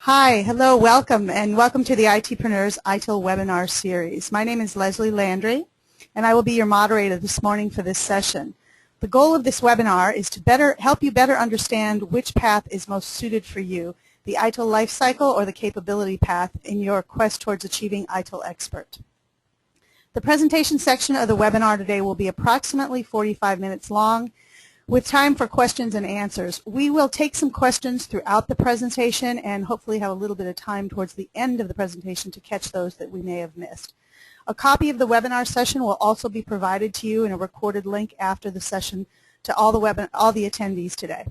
Hi, hello, welcome, and welcome to the ITPreneurs ITIL webinar series. My name is Leslie Landry, and I will be your moderator this morning for this session. The goal of this webinar is to help you better understand which path is most suited for you, the ITIL Lifecycle or the Capability path in your quest towards achieving ITIL Expert. The presentation section of the webinar today will be approximately 45 minutes long, with time for questions and answers. We will take some questions throughout the presentation and hopefully have a little bit of time towards the end of the presentation to catch those that we may have missed. A copy of the webinar session will also be provided to you in a recorded link after the session to all the attendees today.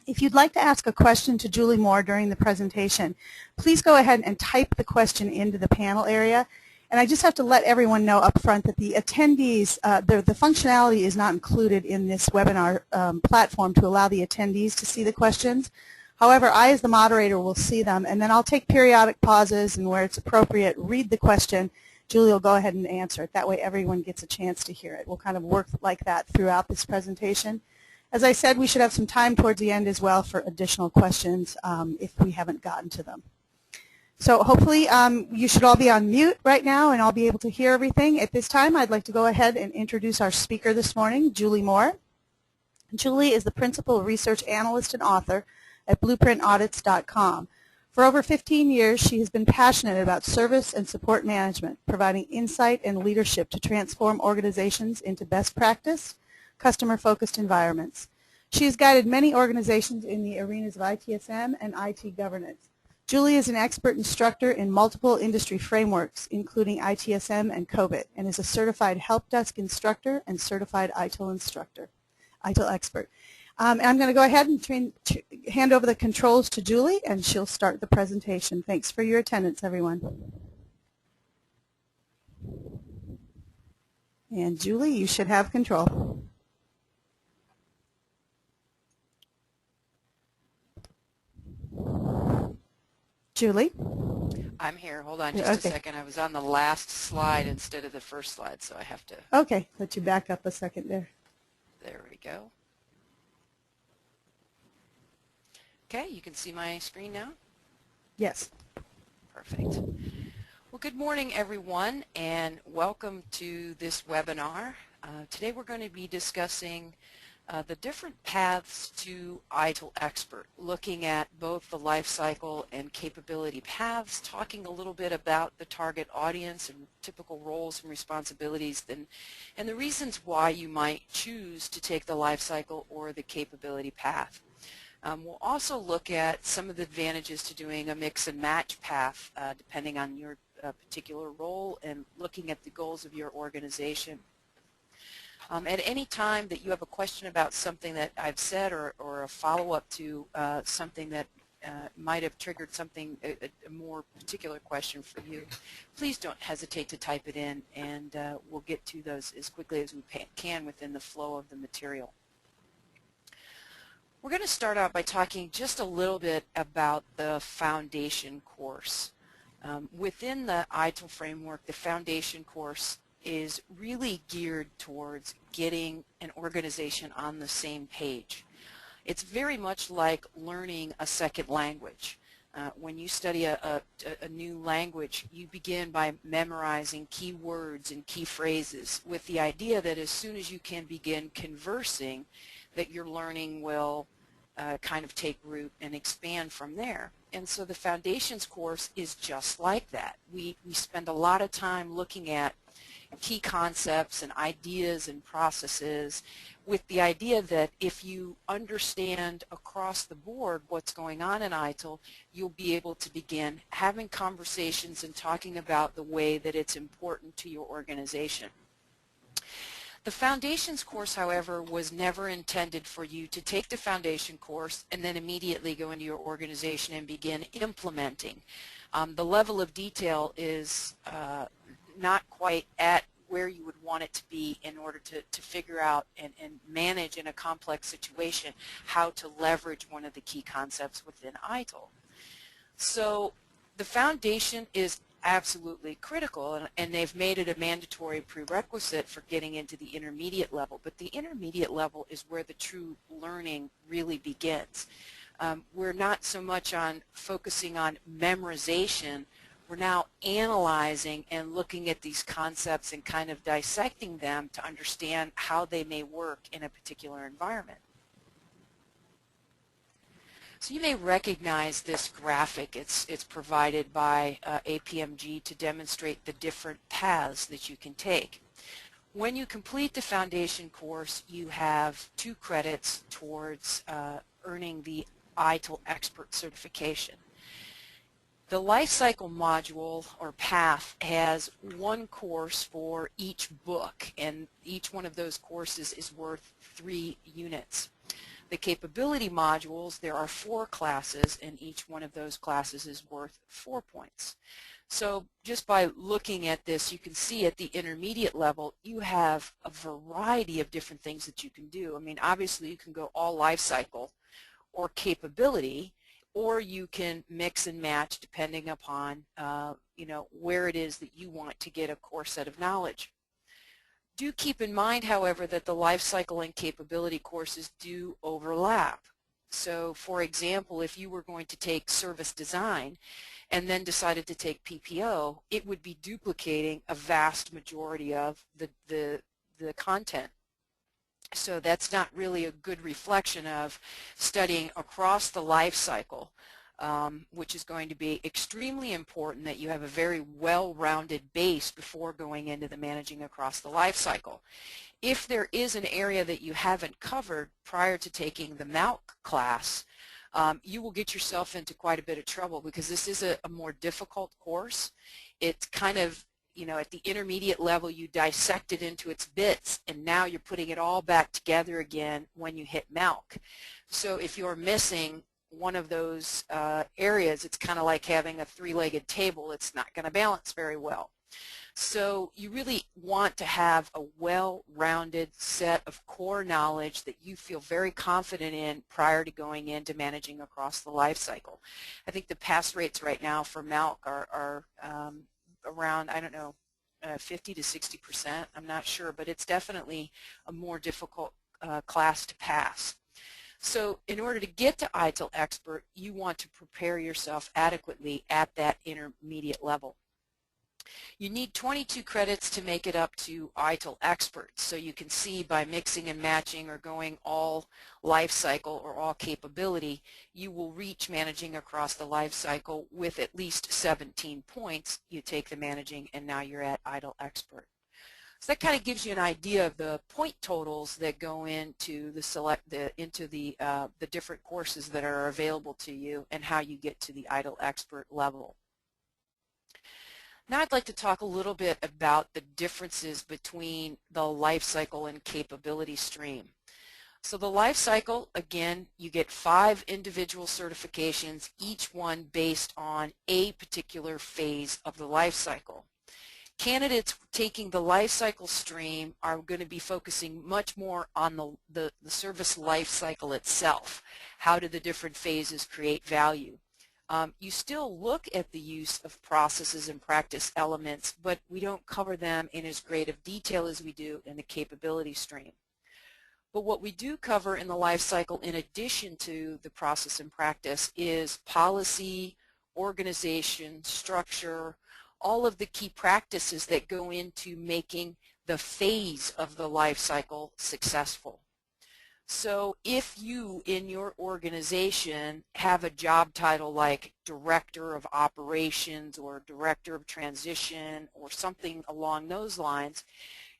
If you'd like to ask a question to Julie Moore during the presentation, please go ahead and type the question into the panel area. And I just have to let everyone know up front that the attendees, the functionality is not included in this webinar platform to allow the attendees to see the questions. However, I as the moderator will see them, and then I'll take periodic pauses, and where it's appropriate, read the question. Julie will go ahead and answer it. That way everyone gets a chance to hear it. We'll kind of work like that throughout this presentation. As I said, we should have some time towards the end as well for additional questions if we haven't gotten to them. So hopefully you should all be on mute right now and I'll be able to hear everything. At this time, I'd like to go ahead and introduce our speaker this morning, Julie Moore. Julie is the Principal Research Analyst and Author at BlueprintAudits.com. For over 15 years, she has been passionate about service and support management, providing insight and leadership to transform organizations into best practice, customer-focused environments. She has guided many organizations in the arenas of ITSM and IT governance. Julie is an expert instructor in multiple industry frameworks, including ITSM and COBIT, and is a certified help desk instructor and certified ITIL expert. And I'm going to go ahead and hand over the controls to Julie, and she'll start the presentation. Thanks for your attendance, everyone. And Julie, you should have control. Julie? I'm here. Hold on just a second. I was on the last slide instead of the first slide, so I have to... Okay. Let you back up a second there. There we go. Okay, you can see my screen now? Yes. Perfect. Well, good morning, everyone, and welcome to this webinar. Today we're going to be discussing the different paths to ITIL Expert, looking at both the life cycle and capability paths, talking a little bit about the target audience and typical roles and responsibilities, and the reasons why you might choose to take the life cycle or the capability path. We'll also look at some of the advantages to doing a mix and match path depending on your particular role and looking at the goals of your organization. At any time that you have a question about something that I've said or a follow-up to something that might have triggered something, a more particular question for you, please don't hesitate to type it in, and we'll get to those as quickly as we can within the flow of the material. We're going to start out by talking just a little bit about the foundation course. Within the ITIL framework, the foundation course is really geared towards getting an organization on the same page. It's very much like learning a second language. When you study a new language, you begin by memorizing key words and key phrases with the idea that as soon as you can begin conversing, that your learning will kind of take root and expand from there. And so the foundations course is just like that. We spend a lot of time looking at key concepts and ideas and processes with the idea that if you understand across the board what's going on in ITIL, you'll be able to begin having conversations and talking about the way that it's important to your organization. The Foundations course, however, was never intended for you to take the Foundation course and then immediately go into your organization and begin implementing. The level of detail is not quite at where you would want it to be in order to figure out and manage in a complex situation how to leverage one of the key concepts within ITIL. So the foundation is absolutely critical, and they've made it a mandatory prerequisite for getting into the intermediate level, but the intermediate level is where the true learning really begins. We're not so much on focusing on memorization. We're now analyzing and looking at these concepts and kind of dissecting them to understand how they may work in a particular environment. So you may recognize this graphic. It's provided by APMG to demonstrate the different paths that you can take. When you complete the foundation course, you have 2 credits towards earning the ITIL Expert certification. The Lifecycle module or path has 1 course for each book, and each one of those courses is worth 3 units. The capability modules, there are 4 classes, and each one of those classes is worth 4 points. So just by looking at this, you can see at the intermediate level you have a variety of different things that you can do. I mean, obviously you can go all life cycle or capability, or you can mix and match depending upon where it is that you want to get a core set of knowledge. Do keep in mind, however, that the life cycle and capability courses do overlap. So for example, if you were going to take service design and then decided to take PPO, it would be duplicating a vast majority of the content. So that's not really a good reflection of studying across the life cycle, which is going to be extremely important that you have a very well-rounded base before going into the managing across the life cycle. If there is an area that you haven't covered prior to taking the Malc class, you will get yourself into quite a bit of trouble, because this is a more difficult course. It's kind of, at the intermediate level you dissect it into its bits, and now you're putting it all back together again when you hit Malc. So if you're missing one of those areas, it's kind of like having a 3-legged table. It's not going to balance very well. So you really want to have a well-rounded set of core knowledge that you feel very confident in prior to going into managing across the life cycle. I think the pass rates right now for Malc are around, I don't know, 50 to 60%. I'm not sure, but it's definitely a more difficult class to pass. So in order to get to ITIL Expert, you want to prepare yourself adequately at that intermediate level. You need 22 credits to make it up to ITIL Expert. So you can see by mixing and matching or going all life cycle or all capability, you will reach managing across the life cycle with at least 17 points. You take the managing, and now you're at ITIL Expert. So that kind of gives you an idea of the point totals that go into the different courses that are available to you and how you get to the ITIL Expert level. Now I'd like to talk a little bit about the differences between the life cycle and capability stream. So the life cycle, again, you get 5 individual certifications, each one based on a particular phase of the life cycle. Candidates taking the life cycle stream are going to be focusing much more on the service life cycle itself. How do the different phases create value? You still look at the use of processes and practice elements, but we don't cover them in as great of detail as we do in the capability stream. But what we do cover in the life cycle, in addition to the process and practice, is policy, organization, structure, all of the key practices that go into making the phase of the life cycle successful. So if you in your organization have a job title like Director of Operations or Director of Transition or something along those lines,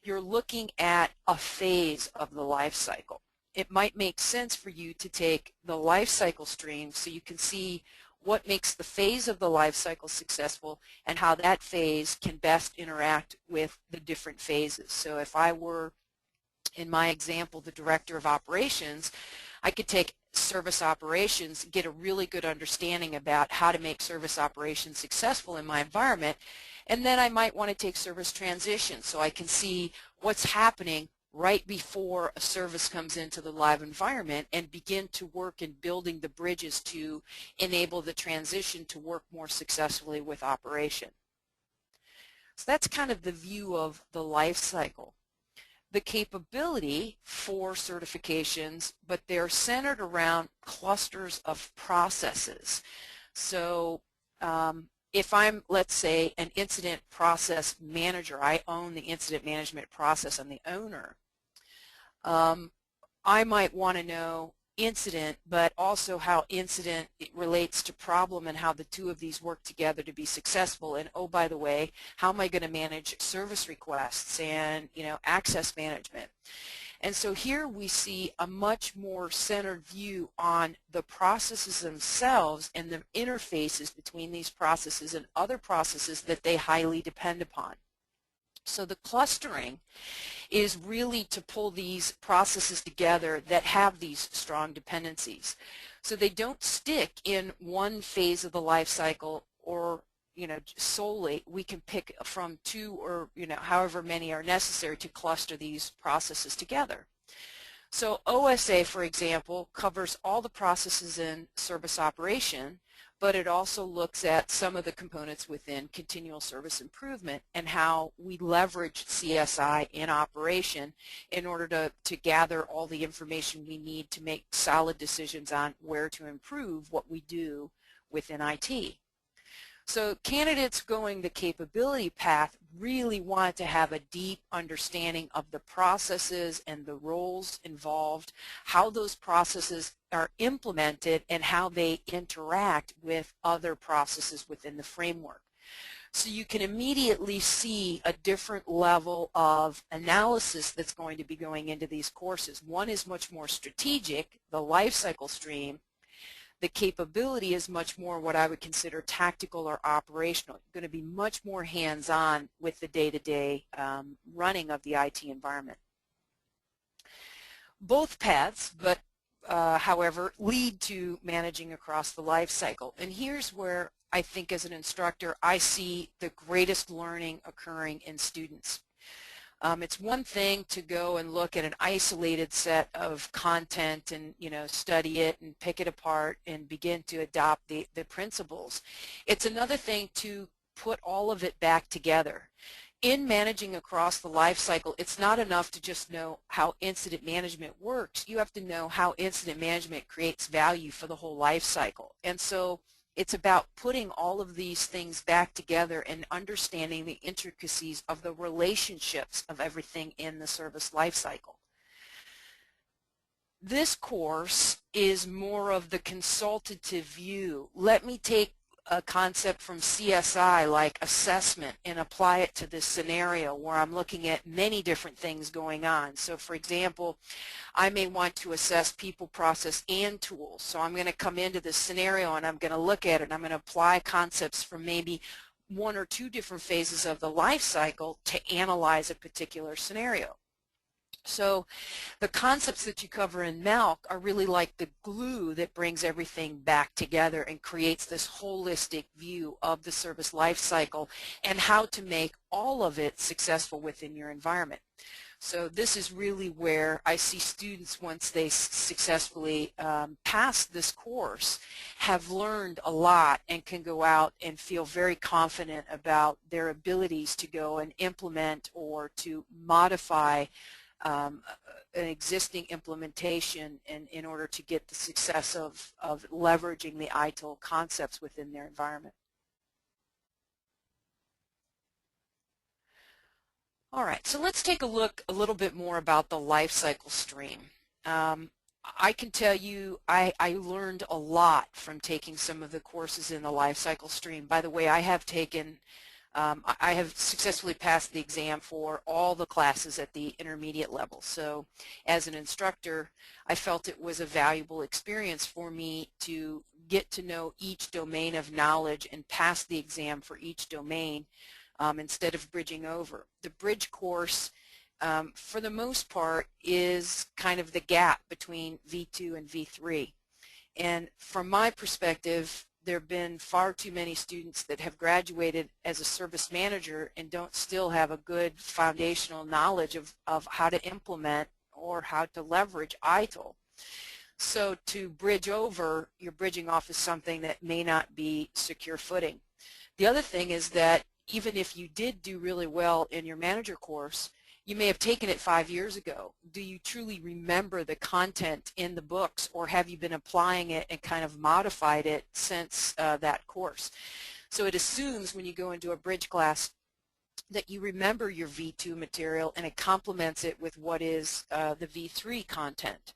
you're looking at a phase of the life cycle. It might make sense for you to take the life cycle stream so you can see what makes the phase of the life cycle successful and how that phase can best interact with the different phases. So if I were, in my example, the Director of Operations, I could take service operations, get a really good understanding about how to make service operations successful in my environment, and then I might want to take service transition so I can see what's happening right before a service comes into the live environment and begin to work in building the bridges to enable the transition to work more successfully with operation. So that's kind of the view of the life cycle. the capability for certifications, but they're centered around clusters of processes. So if I'm, let's say, an incident process manager, I own the incident management process, I'm the owner, I might want to know incident, but also how incident relates to problem and how the two of these work together to be successful. And oh, by the way, how am I going to manage service requests and, you know, access management? And so here we see a much more centered view on the processes themselves and the interfaces between these processes and other processes that they highly depend upon. So the clustering is really to pull these processes together that have these strong dependencies. So they don't stick in one phase of the life cycle or, you know, solely. We can pick from two or, you know, however many are necessary to cluster these processes together. So OSA, for example, covers all the processes in service operation, but it also looks at some of the components within continual service improvement and how we leverage CSI in operation in order to gather all the information we need to make solid decisions on where to improve what we do within IT. So candidates going the capability path really want to have a deep understanding of the processes and the roles involved, how those processes are implemented, and how they interact with other processes within the framework. So you can immediately see a different level of analysis that's going to be going into these courses. One is much more strategic, the life cycle stream. The capability is much more what I would consider tactical or operational. You're going to be much more hands-on with the day-to-day running of the IT environment. Both paths, but however, lead to managing across the life cycle. And here's where I think as an instructor I see the greatest learning occurring in students. It's one thing to go and look at an isolated set of content and, you know, study it and pick it apart and begin to adopt the principles. It's another thing to put all of it back together. In managing across the life cycle, it's not enough to just know how incident management works. You have to know how incident management creates value for the whole life cycle. And so it's about putting all of these things back together and understanding the intricacies of the relationships of everything in the service life cycle. This course is more of the consultative view. Let me take a concept from CSI like assessment and apply it to this scenario where I'm looking at many different things going on. So for example, I may want to assess people, process, and tools. So I'm going to come into this scenario and I'm going to look at it and I'm going to apply concepts from maybe one or two different phases of the life cycle to analyze a particular scenario. So the concepts that you cover in Malc are really like the glue that brings everything back together and creates this holistic view of the service life cycle and how to make all of it successful within your environment. So this is really where I see students, once they successfully pass this course, have learned a lot and can go out and feel very confident about their abilities to go and implement or to modify an existing implementation in order to get the success of leveraging the ITIL concepts within their environment. All right, so let's take a look a little bit more about the life cycle stream. I can tell you I learned a lot from taking some of the courses in the life cycle stream. By the way, I have successfully passed the exam for all the classes at the intermediate level. So as an instructor, I felt it was a valuable experience for me to get to know each domain of knowledge and pass the exam for each domain instead of bridging over. The bridge course, for the most part, is kind of the gap between V2 and V3. And from my perspective, there have been far too many students that have graduated as a service manager and don't still have a good foundational knowledge of how to implement or how to leverage ITIL. So to bridge over, you're bridging off of something that may not be secure footing. The other thing is that even if you did do really well in your manager course, You may have taken it 5 years ago. Do you truly remember the content in the books, or have you been applying it and kind of modified it since that course? So it assumes when you go into a bridge class that you remember your V2 material and it complements it with what is the V3 content.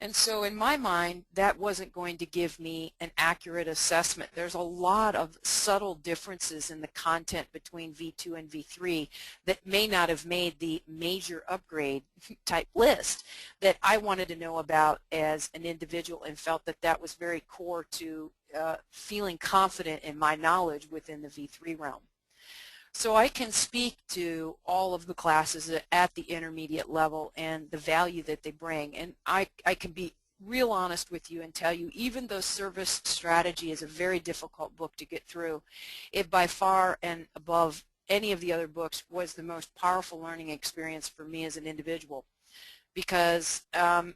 And so in my mind, that wasn't going to give me an accurate assessment. There's a lot of subtle differences in the content between V2 and V3 that may not have made the major upgrade type list that I wanted to know about as an individual, and felt that that was very core to feeling confident in my knowledge within the V3 realm. So I can speak to all of the classes at the intermediate level and the value that they bring. And I can be real honest with you and tell you, even though Service Strategy is a very difficult book to get through, it by far and above any of the other books was the most powerful learning experience for me as an individual, because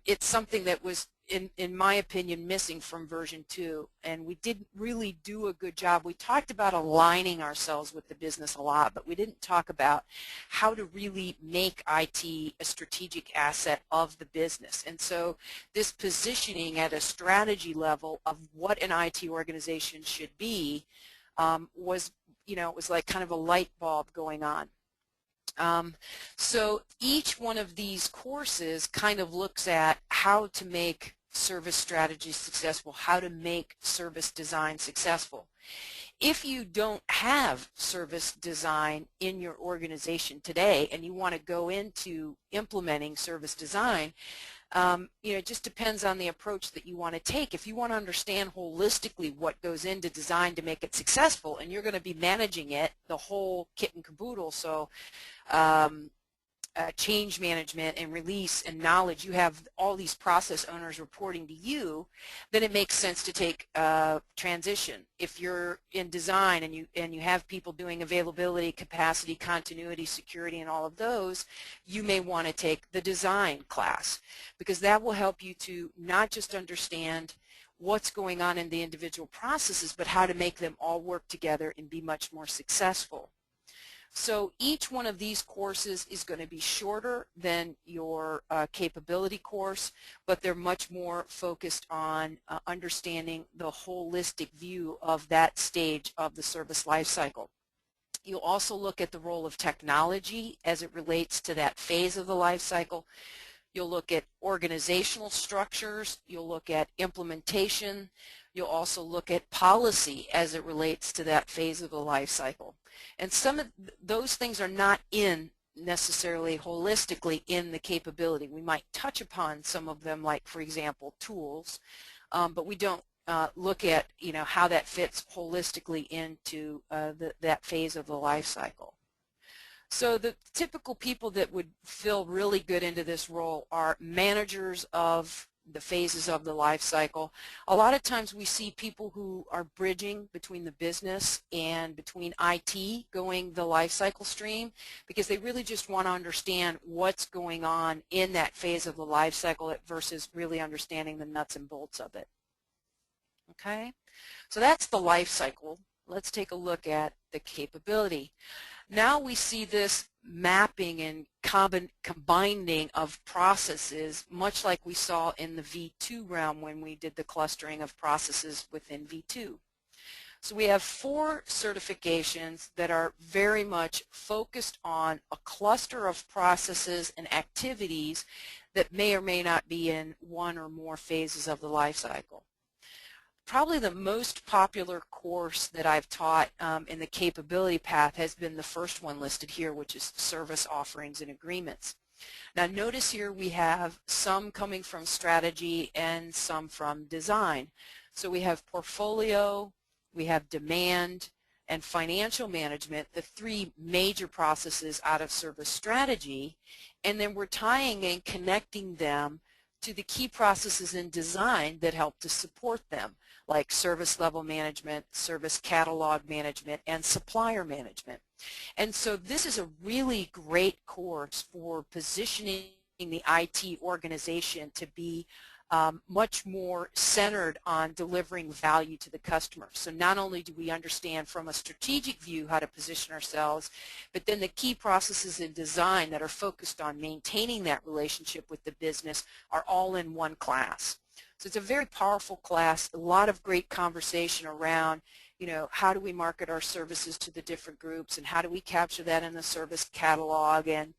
it's something that was, in my opinion, missing from version 2, and we didn't really do a good job. We talked about aligning ourselves with the business a lot, but we didn't talk about how to really make IT a strategic asset of the business. And so this positioning at a strategy level of what an IT organization should be was, it was like kind of a light bulb going on. So each one of these courses kind of looks at how to make service strategy successful, how to make service design successful. If you don't have service design in your organization today and you want to go into implementing service design, it just depends on the approach that you want to take. If you want to understand holistically what goes into design to make it successful, and you're going to be managing it, the whole kit and caboodle, so change management and release and knowledge, you have all these process owners reporting to you, then it makes sense to take transition. If you're in design and you have people doing availability, capacity, continuity, security, and all of those, you may want to take the design class, because that will help you to not just understand what's going on in the individual processes, but how to make them all work together and be much more successful. So each one of these courses is going to be shorter than your capability course, but they're much more focused on understanding the holistic view of that stage of the service lifecycle. You'll also look at the role of technology as it relates to that phase of the lifecycle. You'll look at organizational structures. You'll look at implementation. You'll also look at policy as it relates to that phase of the life cycle. And some of those things are not necessarily holistically in the capability. We might touch upon some of them, like, for example, tools, but we don't look at how that fits holistically into that phase of the life cycle. So the typical people that would feel really good into this role are managers of the phases of the life cycle. A lot of times we see people who are bridging between the business and between IT, going the life cycle stream, because they really just want to understand what's going on in that phase of the life cycle versus really understanding the nuts and bolts of it. Okay, so that's the life cycle. Let's take a look at the capability. Now we see this mapping and combining of processes, much like we saw in the V2 realm when we did the clustering of processes within V2. So we have 4 certifications that are very much focused on a cluster of processes and activities that may or may not be in one or more phases of the life cycle. Probably the most popular course that I've taught in the capability path has been the first one listed here, which is Service Offerings and Agreements. Now notice here we have some coming from strategy and some from design. So we have portfolio, we have demand, and financial management, the 3 major processes out of service strategy, and then we're tying and connecting them to the key processes in design that help to support them, like service level management, service catalog management, and supplier management. And so this is a really great course for positioning the IT organization to be much more centered on delivering value to the customer. So not only do we understand from a strategic view how to position ourselves, but then the key processes in design that are focused on maintaining that relationship with the business are all in one class. So it's a very powerful class, a lot of great conversation around, you know, how do we market our services to the different groups and how do we capture that in the service catalog, and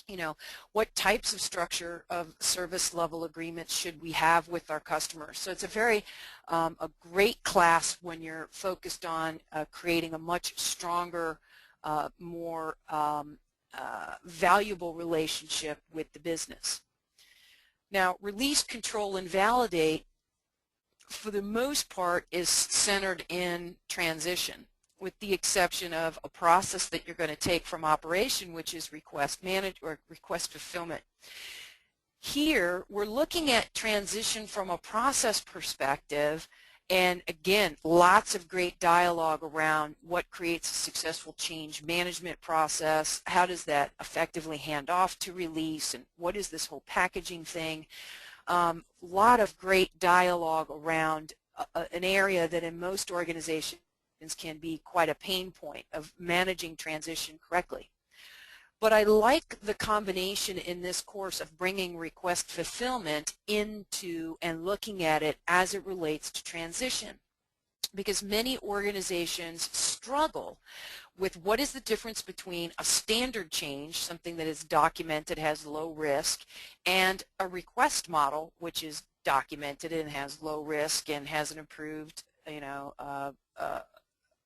you know, what types of structure of service level agreements should we have with our customers. So it's a very a great class when you're focused on creating a much stronger, more valuable relationship with the business. Now, release, control, and validate, for the most part, is centered in transition, with the exception of a process that you're going to take from operation, which is request fulfillment. Here, we're looking at transition from a process perspective, and again, lots of great dialogue around what creates a successful change management process, how does that effectively hand off to release, and what is this whole packaging thing. Lot of great dialogue around an area that in most organizations can be quite a pain point of managing transition correctly. But I like the combination in this course of bringing request fulfillment into and looking at it as it relates to transition, because many organizations struggle with what is the difference between a standard change, something that is documented, has low risk, and a request model, which is documented and has low risk and has an approved, you know,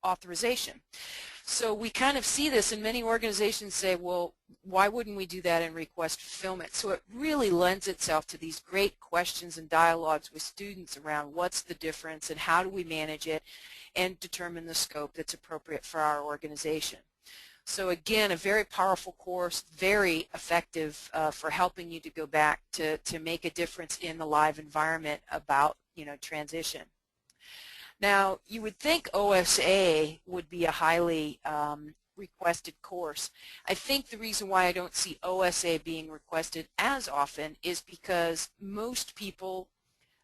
authorization. So we kind of see this, and many organizations say, well, why wouldn't we do that in request fulfillment? So it really lends itself to these great questions and dialogues with students around what's the difference and how do we manage it and determine the scope that's appropriate for our organization. So again, a very powerful course, very effective for helping you to go back to make a difference in the live environment about, you know, transition. Now, you would think OSA would be a highly requested course. I think the reason why I don't see OSA being requested as often is because most people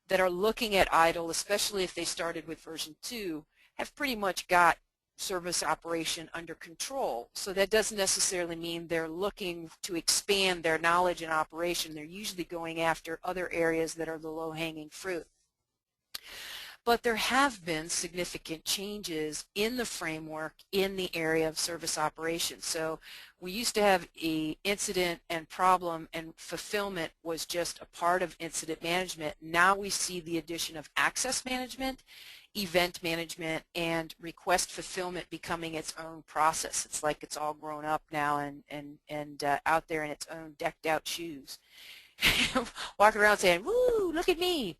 that are looking at ITIL, especially if they started with version 2, have pretty much got service operation under control. So that doesn't necessarily mean they're looking to expand their knowledge in operation. They're usually going after other areas that are the low-hanging fruit. But there have been significant changes in the framework in the area of service operations. So we used to have an incident and problem, and fulfillment was just a part of incident management. Now we see the addition of access management, event management, and request fulfillment becoming its own process. It's like it's all grown up now and out there in its own decked out shoes. Walking around saying, woo, look at me.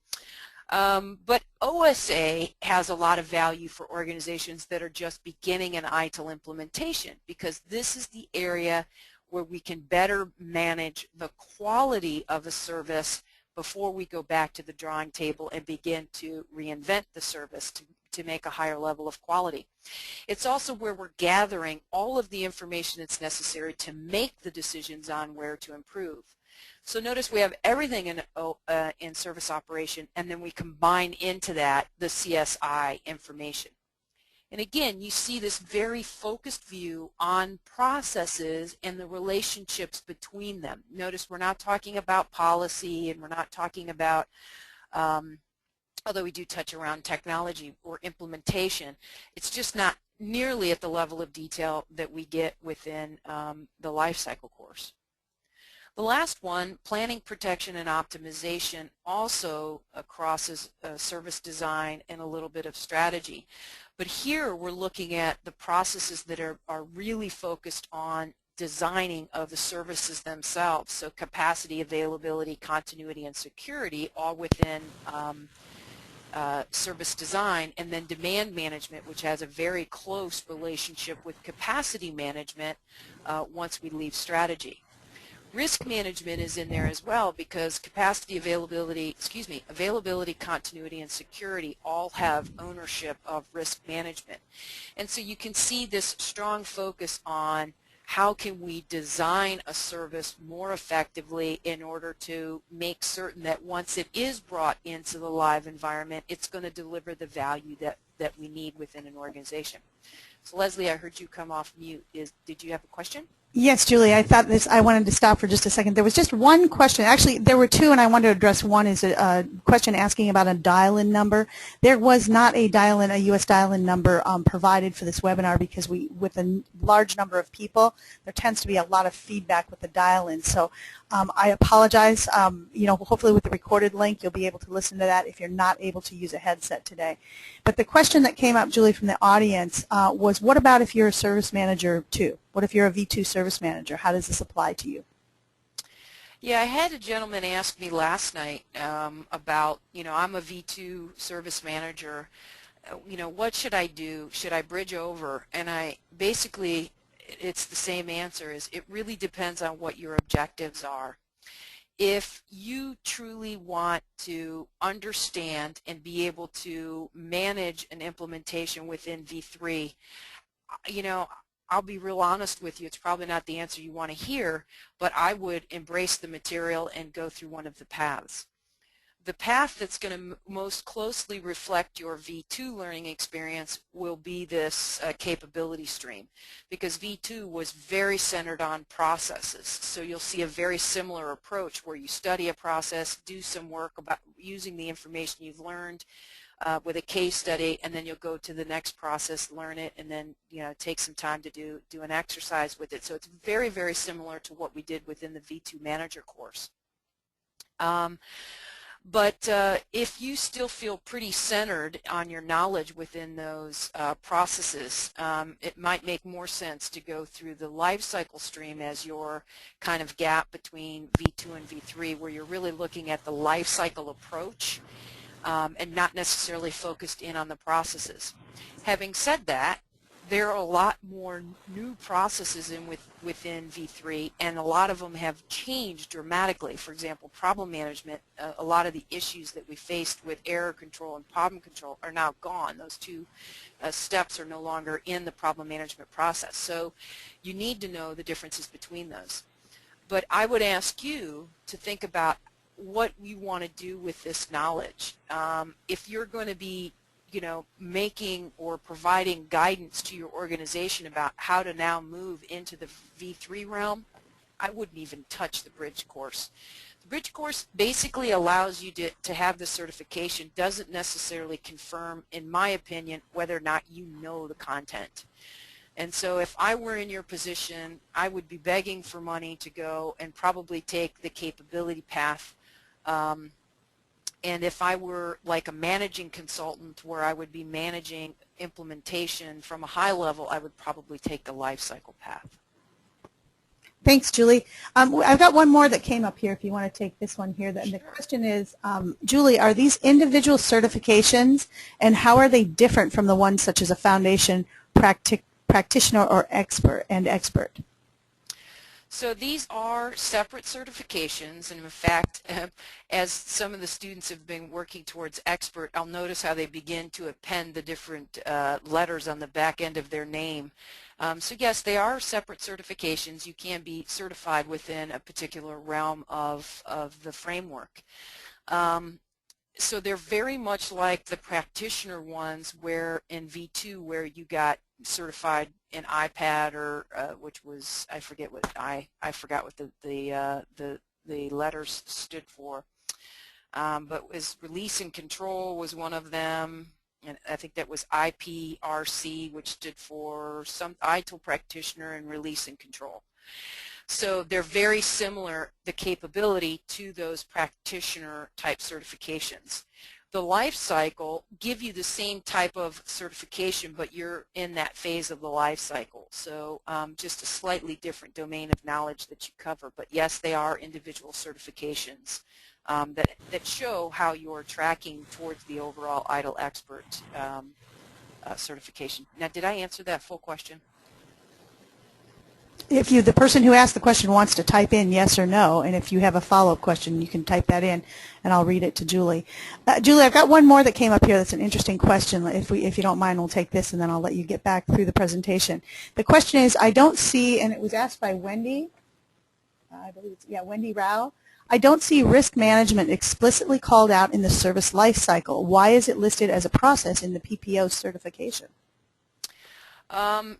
But OSA has a lot of value for organizations that are just beginning an ITIL implementation, because this is the area where we can better manage the quality of a service before we go back to the drawing table and begin to reinvent the service to make a higher level of quality. It's also where we're gathering all of the information that's necessary to make the decisions on where to improve. So notice we have everything in service operation, and then we combine into that the CSI information. And again, you see this very focused view on processes and the relationships between them. Notice we're not talking about policy, and we're not talking about, although we do touch around technology or implementation, it's just not nearly at the level of detail that we get within the Lifecycle course. The last one, planning, protection, and optimization, also crosses service design and a little bit of strategy. But here we're looking at the processes that are really focused on designing of the services themselves. So capacity, availability, continuity, and security all within service design, and then demand management, which has a very close relationship with capacity management once we leave strategy. Risk management is in there as well, because capacity, availability, continuity, and security all have ownership of risk management. And so you can see this strong focus on how can we design a service more effectively in order to make certain that once it is brought into the live environment, it's going to deliver the value that we need within an organization. So Leslie, I heard you come off mute. Did you have a question? Yes, Julie, I wanted to stop for just a second. There was just one question. Actually, there were two, and I wanted to address one is a question asking about a dial-in number. There was not a dial-in, a U.S. dial-in number provided for this webinar because with a large number of people, there tends to be a lot of feedback with the dial-in. So I apologize. Hopefully with the recorded link, you'll be able to listen to that if you're not able to use a headset today. But the question that came up, Julie, from the audience was, what about if you're a service manager too? What if you're a V2 service manager? How does this apply to you? Yeah, I had a gentleman ask me last night about, I'm a V2 service manager. What should I do? Should I bridge over? And it's the same answer, is it really depends on what your objectives are. If you truly want to understand and be able to manage an implementation within V3, I'll be real honest with you, it's probably not the answer you want to hear, but I would embrace the material and go through one of the paths. The path that's going to most closely reflect your V2 learning experience will be this capability stream, because V2 was very centered on processes. So you'll see a very similar approach where you study a process, do some work about using the information you've learned with a case study, and then you'll go to the next process, learn it, and then take some time to do an exercise with it. So it's very, very similar to what we did within the V2 Manager course. But if you still feel pretty centered on your knowledge within those processes, it might make more sense to go through the life cycle stream as your kind of gap between V2 and V3, where you're really looking at the life cycle approach and not necessarily focused in on the processes. Having said that, there are a lot more new processes within V3, and a lot of them have changed dramatically. For example, problem management, a lot of the issues that we faced with error control and problem control are now gone. Those two steps are no longer in the problem management process. So you need to know the differences between those. But I would ask you to think about what you want to do with this knowledge. If you're going to be making or providing guidance to your organization about how to now move into the V3 realm, I wouldn't even touch the bridge course. The bridge course basically allows you to have the certification, doesn't necessarily confirm, in my opinion, whether or not you know the content. And so if I were in your position, I would be begging for money to go and probably take the capability path. And if I were like a managing consultant where I would be managing implementation from a high level, I would probably take the life cycle path. Thanks, Julie. I've got one more that came up here if you want to take this one here. Sure. The question is, Julie, are these individual certifications, and how are they different from the ones such as a foundation, practitioner, or expert? So these are separate certifications, and in fact, as some of the students have been working towards expert, I'll notice how they begin to append the different letters on the back end of their name. So yes, they are separate certifications. You can be certified within a particular realm of the framework. So they're very much like the practitioner ones, where in V2 where you got certified in iPad, or which was, I forgot what the letters stood for, but was release and control was one of them, and I think that was IPRC, which stood for some ITIL practitioner and release and control. So they're very similar, the capability, to those practitioner type certifications. The life cycle give you the same type of certification, but you're in that phase of the life cycle. So just a slightly different domain of knowledge that you cover. But yes, they are individual certifications that show how you're tracking towards the overall ITIL Expert certification. Now, did I answer that full question? if the person who asked the question wants to type in yes or no, and if you have a follow-up question, you can type that in, and I'll read it to Julie. Julie, I've got one more that came up here that's an interesting question. If you don't mind, we'll take this, and then I'll let you get back through the presentation. The question is, I don't see, and it was asked by Wendy, I believe it's, yeah, Wendy Rao. I don't see risk management explicitly called out in the service life cycle. Why is it listed as a process in the PPO certification?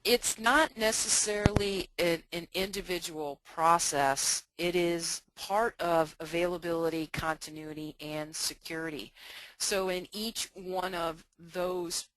It's not necessarily an individual process. It is part of availability, continuity, and security. So in each one of those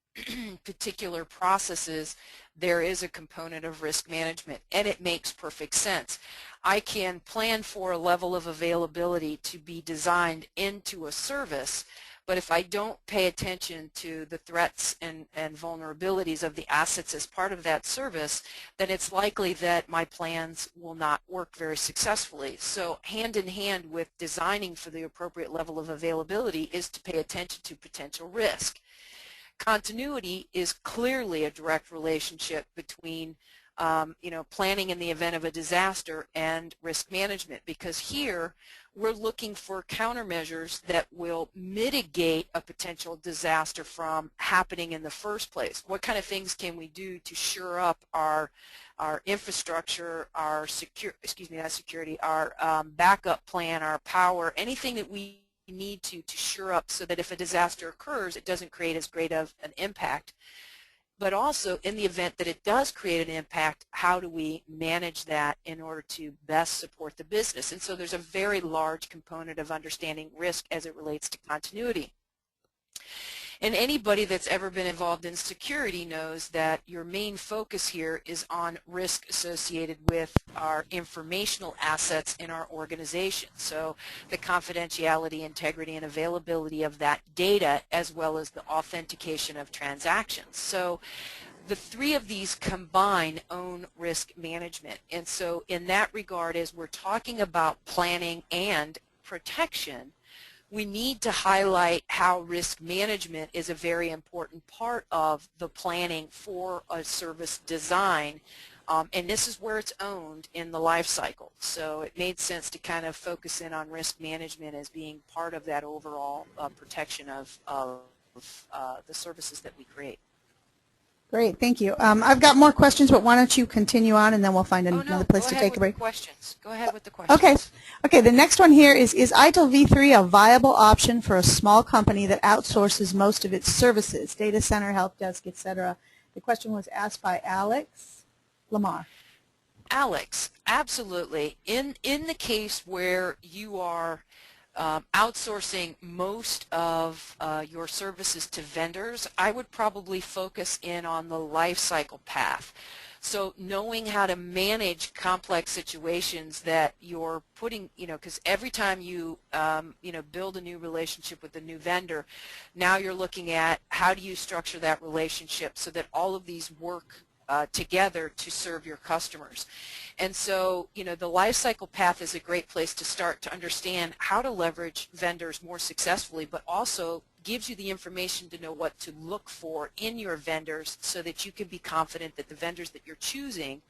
particular processes, there is a component of risk management, and it makes perfect sense. I can plan for a level of availability to be designed into a service, but if I don't pay attention to the threats and vulnerabilities of the assets as part of that service, then it's likely that my plans will not work very successfully. So hand in hand with designing for the appropriate level of availability is to pay attention to potential risk. Continuity is clearly a direct relationship between planning in the event of a disaster and risk management, because here we're looking for countermeasures that will mitigate a potential disaster from happening in the first place. What kind of things can we do to shore up our infrastructure, our our backup plan, our power, anything that we need to shore up so that if a disaster occurs, it doesn't create as great of an impact. But also, in the event that it does create an impact, how do we manage that in order to best support the business? And so there's a very large component of understanding risk as it relates to continuity. And anybody that's ever been involved in security knows that your main focus here is on risk associated with our informational assets in our organization. So the confidentiality, integrity, and availability of that data, as well as the authentication of transactions. So the three of these combine own risk management. And so in that regard, as we're talking about planning and protection, we need to highlight how risk management is a very important part of the planning for a service design, and this is where it's owned in the life cycle. So it made sense to kind of focus in on risk management as being part of that overall protection of the services that we create. Great, thank you. I've got more questions, but why don't you continue on, and then we'll find another place to take a break. Go ahead with the questions. Okay. Okay, the next one here is ITIL v3 a viable option for a small company that outsources most of its services, data center, help desk, etc.? The question was asked by Alex Lamar. Alex, absolutely. In the case where you are outsourcing most of your services to vendors, I would probably focus in on the life cycle path. So knowing how to manage complex situations that you're putting, because every time you, build a new relationship with a new vendor, now you're looking at how do you structure that relationship so that all of these work together to serve your customers. And so, the life cycle path is a great place to start to understand how to leverage vendors more successfully, but also gives you the information to know what to look for in your vendors so that you can be confident that the vendors that you're choosing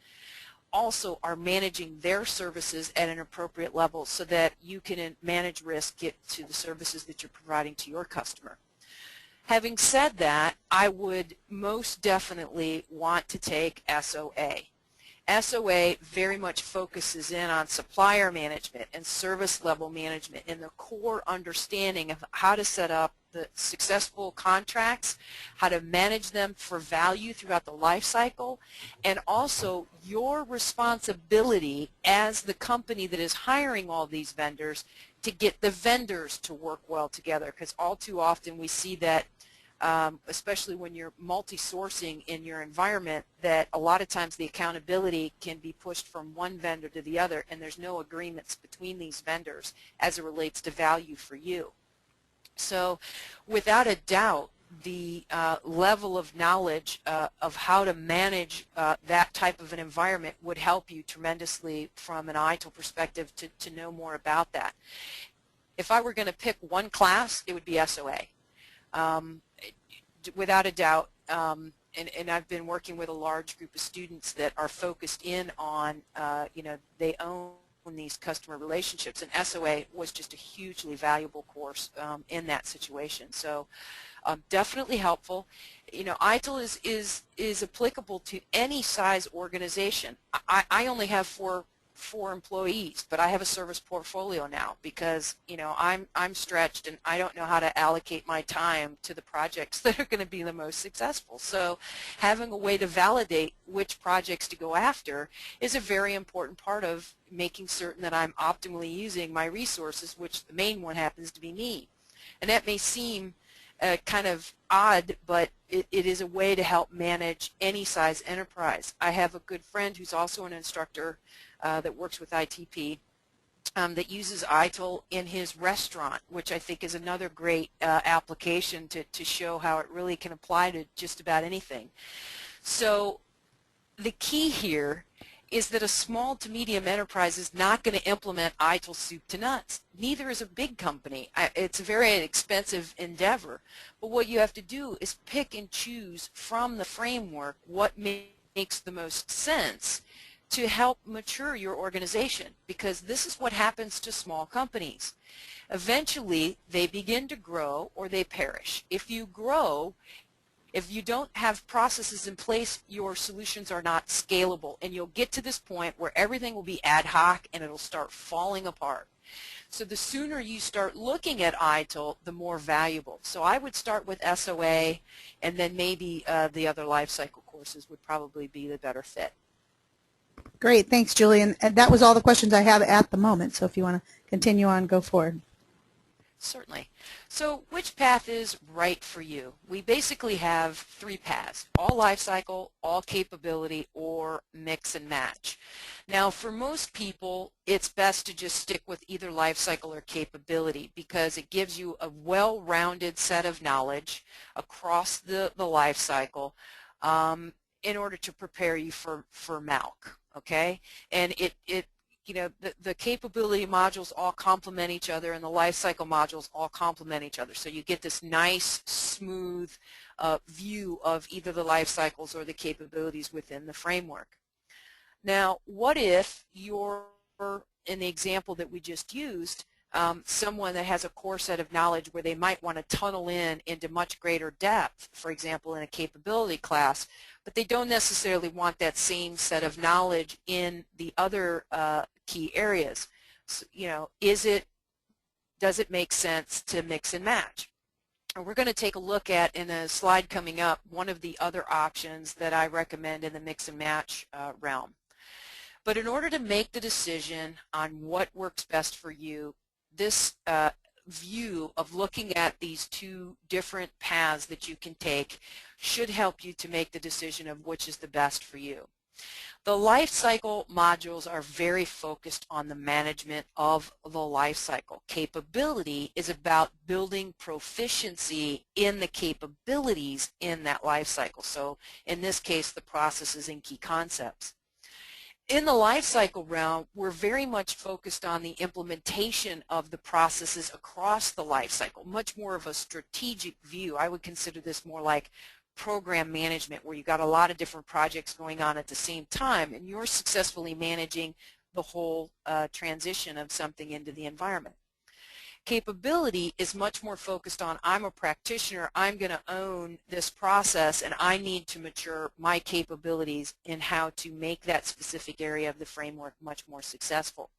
also are managing their services at an appropriate level so that you can manage risk, get to the services that you're providing to your customer. Having said that, I would most definitely want to take SOA. SOA very much focuses in on supplier management and service level management and the core understanding of how to set up the successful contracts, how to manage them for value throughout the life cycle, and also your responsibility as the company that is hiring all these vendors to get the vendors to work well together, because all too often we see that especially when you're multi-sourcing in your environment, that a lot of times the accountability can be pushed from one vendor to the other, and there's no agreements between these vendors as it relates to value for you. So without a doubt, the level of knowledge of how to manage that type of an environment would help you tremendously from an ITIL perspective to know more about that. If I were going to pick one class, it would be SOA. Without a doubt, and I've been working with a large group of students that are focused in on, they own these customer relationships, and SOA was just a hugely valuable course in that situation. So definitely helpful. ITIL is applicable to any size organization. I only have four employees, but I have a service portfolio now because I'm stretched and I don't know how to allocate my time to the projects that are going to be the most successful. So having a way to validate which projects to go after is a very important part of making certain that I'm optimally using my resources, which the main one happens to be me. And that may seem kind of odd, but it is a way to help manage any size enterprise. I have a good friend who's also an instructor that works with ITP that uses ITIL in his restaurant, which I think is another great application to show how it really can apply to just about anything. So the key here is that a small to medium enterprise is not going to implement ITIL soup to nuts. Neither is a big company. It's a very expensive endeavor. But what you have to do is pick and choose from the framework what makes the most sense to help mature your organization, because this is what happens to small companies. Eventually, they begin to grow or they perish. If you grow, if you don't have processes in place, your solutions are not scalable, and you'll get to this point where everything will be ad hoc and it'll start falling apart. So the sooner you start looking at ITIL, the more valuable. So I would start with SOA, and then maybe the other life cycle courses would probably be the better fit. Great, thanks, Julie. And that was all the questions I have at the moment. So if you want to continue on, go forward. Certainly. So which path is right for you? We basically have three paths: all life cycle, all capability, or mix and match. Now for most people, it's best to just stick with either life cycle or capability because it gives you a well-rounded set of knowledge across the life cycle in order to prepare you for Malc. Okay, and the capability modules all complement each other, and the lifecycle modules all complement each other. So you get this nice, smooth view of either the life cycles or the capabilities within the framework. Now, what if you're, in the example that we just used, someone that has a core set of knowledge where they might want to tunnel into much greater depth, for example, in a capability class, but they don't necessarily want that same set of knowledge in the other key areas. So, does it make sense to mix and match? And we're going to take a look at, in a slide coming up, one of the other options that I recommend in the mix and match realm. But in order to make the decision on what works best for you, this view of looking at these two different paths that you can take should help you to make the decision of which is the best for you. The life cycle modules are very focused on the management of the life cycle. Capability is about building proficiency in the capabilities in that life cycle. So in this case, the processes and key concepts. In the life cycle realm, we're very much focused on the implementation of the processes across the life cycle, much more of a strategic view. I would consider this more like program management, where you've got a lot of different projects going on at the same time, and you're successfully managing the whole transition of something into the environment. Capability is much more focused on, I'm a practitioner, I'm going to own this process, and I need to mature my capabilities in how to make that specific area of the framework much more successful.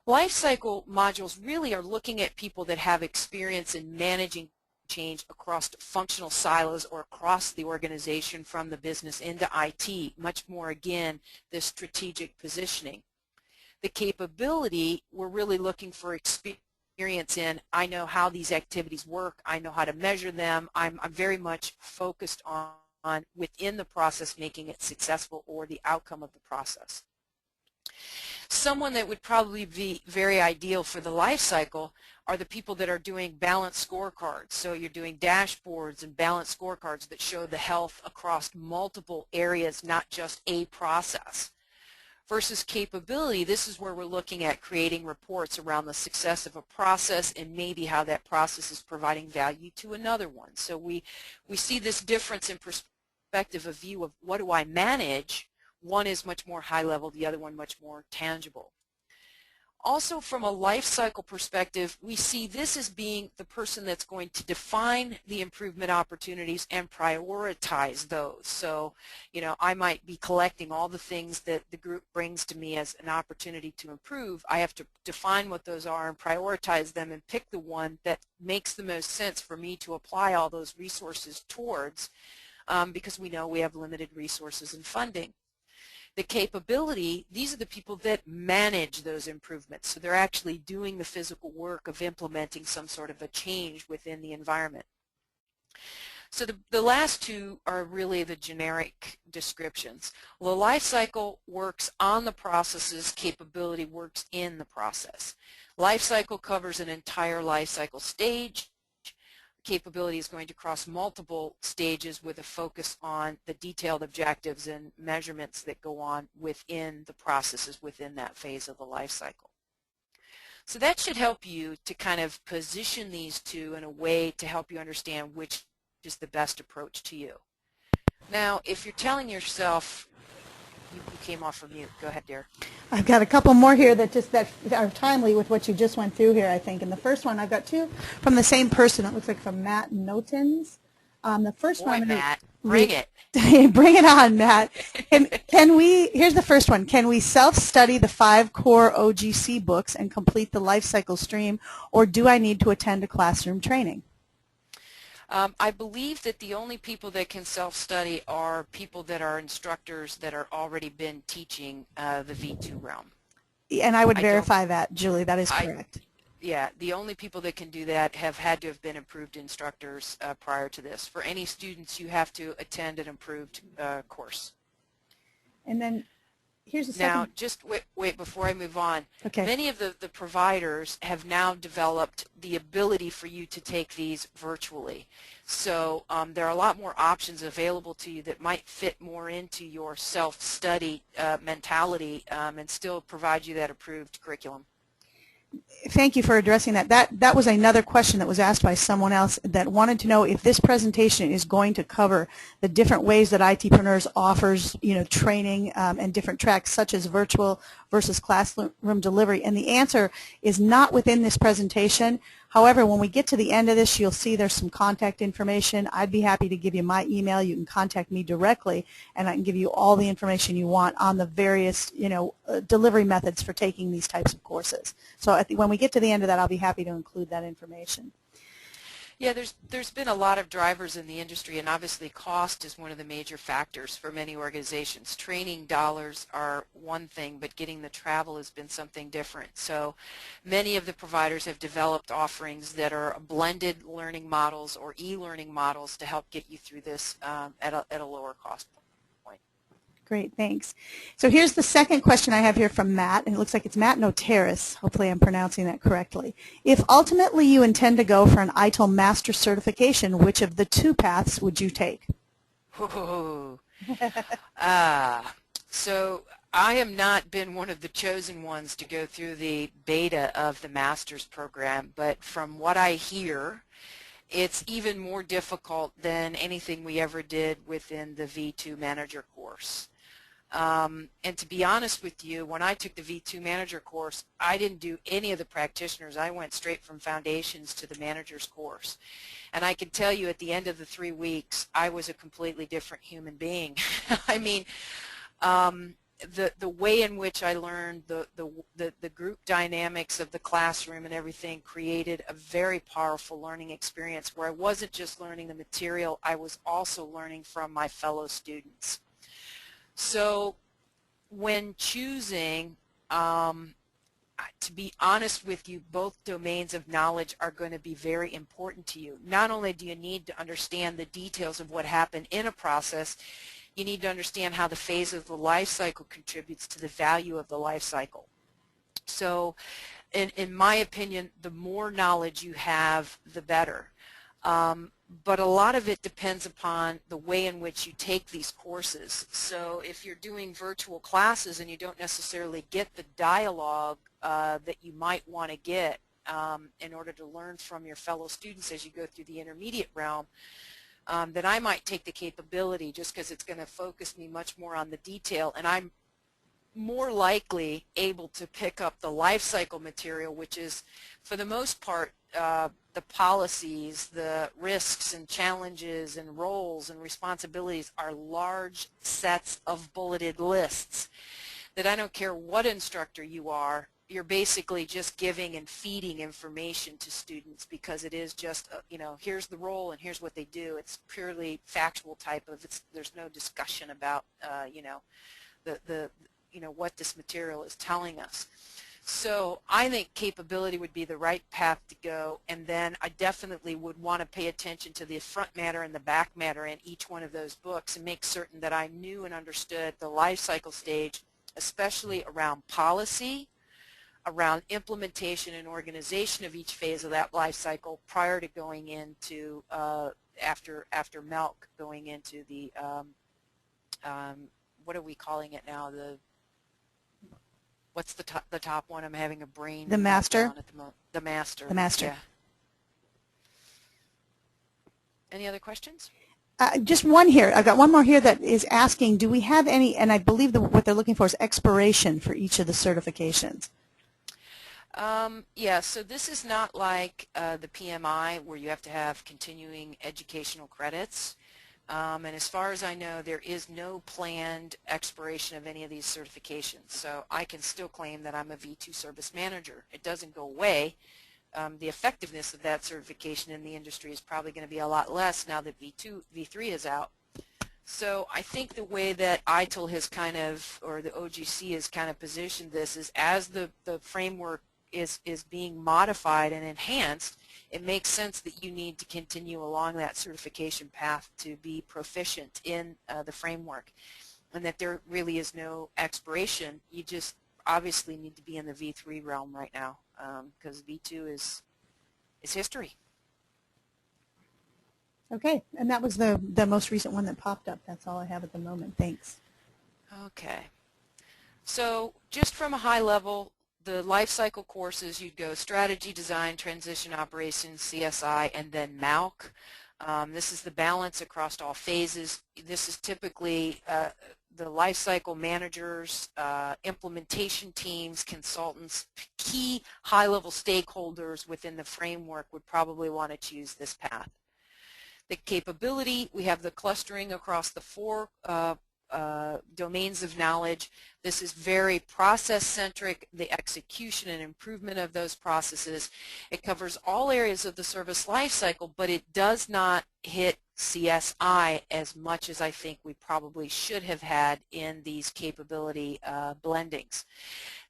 Lifecycle modules really are looking at people that have experience in managing change across functional silos or across the organization from the business into IT, much more, again, this strategic positioning. The capability, we're really looking for experience in, I know how these activities work, I know how to measure them, I'm very much focused on within the process making it successful or the outcome of the process. Someone that would probably be very ideal for the life cycle are the people that are doing balanced scorecards. So you're doing dashboards and balanced scorecards that show the health across multiple areas, not just a process. Versus capability, this is where we're looking at creating reports around the success of a process and maybe how that process is providing value to another one. So we see this difference in perspective of view of what do I manage. One is much more high level, the other one much more tangible. Also, from a life cycle perspective, we see this as being the person that's going to define the improvement opportunities and prioritize those. So, you know, I might be collecting all the things that the group brings to me as an opportunity to improve. I have to define what those are and prioritize them and pick the one that makes the most sense for me to apply all those resources towards, because we know we have limited resources and funding. The capability, these are the people that manage those improvements. So they're actually doing the physical work of implementing some sort of a change within the environment. So the last two are really the generic descriptions. Well, the life cycle works on the processes, capability works in the process. Life cycle covers an entire life cycle stage. Capability is going to cross multiple stages with a focus on the detailed objectives and measurements that go on within the processes within that phase of the life cycle. So that should help you to kind of position these two in a way to help you understand which is the best approach to you. Now, if you're telling yourself, you came off of mute. Go ahead, dear. I've got a couple more here that are timely with what you just went through here, I think. And the first one, I've got two from the same person. It looks like from Matt Notins. The first one, Matt, bring it. Bring it on, Matt. Here's the first one. Can we self-study the 5 core OGC books and complete the life cycle stream, or do I need to attend a classroom training? I believe that the only people that can self-study are people that are instructors that are already been teaching the V2 realm. And I would verify that, Julie. That is correct. Yeah, the only people that can do that have had to have been approved instructors prior to this. For any students, you have to attend an approved course. And then here's the second. Now, just wait before I move on. Okay. Many of the providers have now developed the ability for you to take these virtually. So there are a lot more options available to you that might fit more into your self-study mentality and still provide you that approved curriculum. Thank you for addressing that. That was another question that was asked by someone else that wanted to know if this presentation is going to cover the different ways that ITPreneurs offers, training and different tracks such as virtual versus classroom delivery. And the answer is not within this presentation. However, when we get to the end of this, you'll see there's some contact information. I'd be happy to give you my email. You can contact me directly, and I can give you all the information you want on the various, delivery methods for taking these types of courses. So when we get to the end of that, I'll be happy to include that information. Yeah, there's been a lot of drivers in the industry, and obviously cost is one of the major factors for many organizations. Training dollars are one thing, but getting the travel has been something different. So many of the providers have developed offerings that are blended learning models or e-learning models to help get you through this at a lower cost point. Great, thanks. So here's the second question I have here from Matt, and it looks like it's Matt Notaris. Hopefully I'm pronouncing that correctly. If ultimately you intend to go for an ITIL Master certification, which of the 2 paths would you take? So I have not been one of the chosen ones to go through the beta of the master's program, but from what I hear, it's even more difficult than anything we ever did within the V2 Manager course. And to be honest with you, when I took the V2 Manager course, I didn't do any of the practitioners. I went straight from foundations to the manager's course. And I can tell you at the end of the 3 weeks, I was a completely different human being. I mean, the way in which I learned the group dynamics of the classroom and everything created a very powerful learning experience where I wasn't just learning the material, I was also learning from my fellow students. So when choosing, to be honest with you, both domains of knowledge are going to be very important to you. Not only do you need to understand the details of what happened in a process, you need to understand how the phase of the life cycle contributes to the value of the life cycle. So in my opinion, the more knowledge you have, the better. but a lot of it depends upon the way in which you take these courses. So if you're doing virtual classes and you don't necessarily get the dialogue that you might want to get in order to learn from your fellow students as you go through the intermediate realm, then I might take the capability just because it's going to focus me much more on the detail, and I'm more likely able to pick up the life cycle material, which is for the most part the policies, the risks and challenges and roles and responsibilities are large sets of bulleted lists that I don't care what instructor you are, you're basically just giving and feeding information to students because it is just, you know, here's the role and here's what they do. It's purely factual type of, there's no discussion about, you know, what this material is telling us. So I think capability would be the right path to go, and then I definitely would want to pay attention to the front matter and the back matter in each one of those books and make certain that I knew and understood the life cycle stage, especially around policy, around implementation and organization of each phase of that life cycle prior to going into, after Malc, going into the, what are we calling it now, what's the top one? I'm having a brain. The master? At the moment. The master. The master. Yeah. Any other questions? Just one here. I've got one more here that is asking, do we have any, and I believe what they're looking for is expiration for each of the certifications. Yeah, so this is not like the PMI where you have to have continuing educational credits. And as far as I know, there is no planned expiration of any of these certifications. So I can still claim that I'm a V2 service manager. It doesn't go away. The effectiveness of that certification in the industry is probably going to be a lot less now that V3 is out. So I think the way that ITIL has kind of, or the OGC has kind of positioned this is as the framework is being modified and enhanced, it makes sense that you need to continue along that certification path to be proficient in the framework, and that there really is no expiration. You just obviously need to be in the V3 realm right now because V2 is history. Okay, and that was the most recent one that popped up. That's all I have at the moment. Thanks. Okay. So just from a high level, the life cycle courses, you'd go strategy, design, transition, operations, CSI, and then Malc. This is the balance across all phases. This is typically the life cycle managers, implementation teams, consultants, key high-level stakeholders within the framework would probably want to choose this path. The capability, we have the clustering across the four domains of knowledge. This is very process-centric, the execution and improvement of those processes. It covers all areas of the service life cycle, but it does not hit CSI as much as I think we probably should have had in these capability blendings.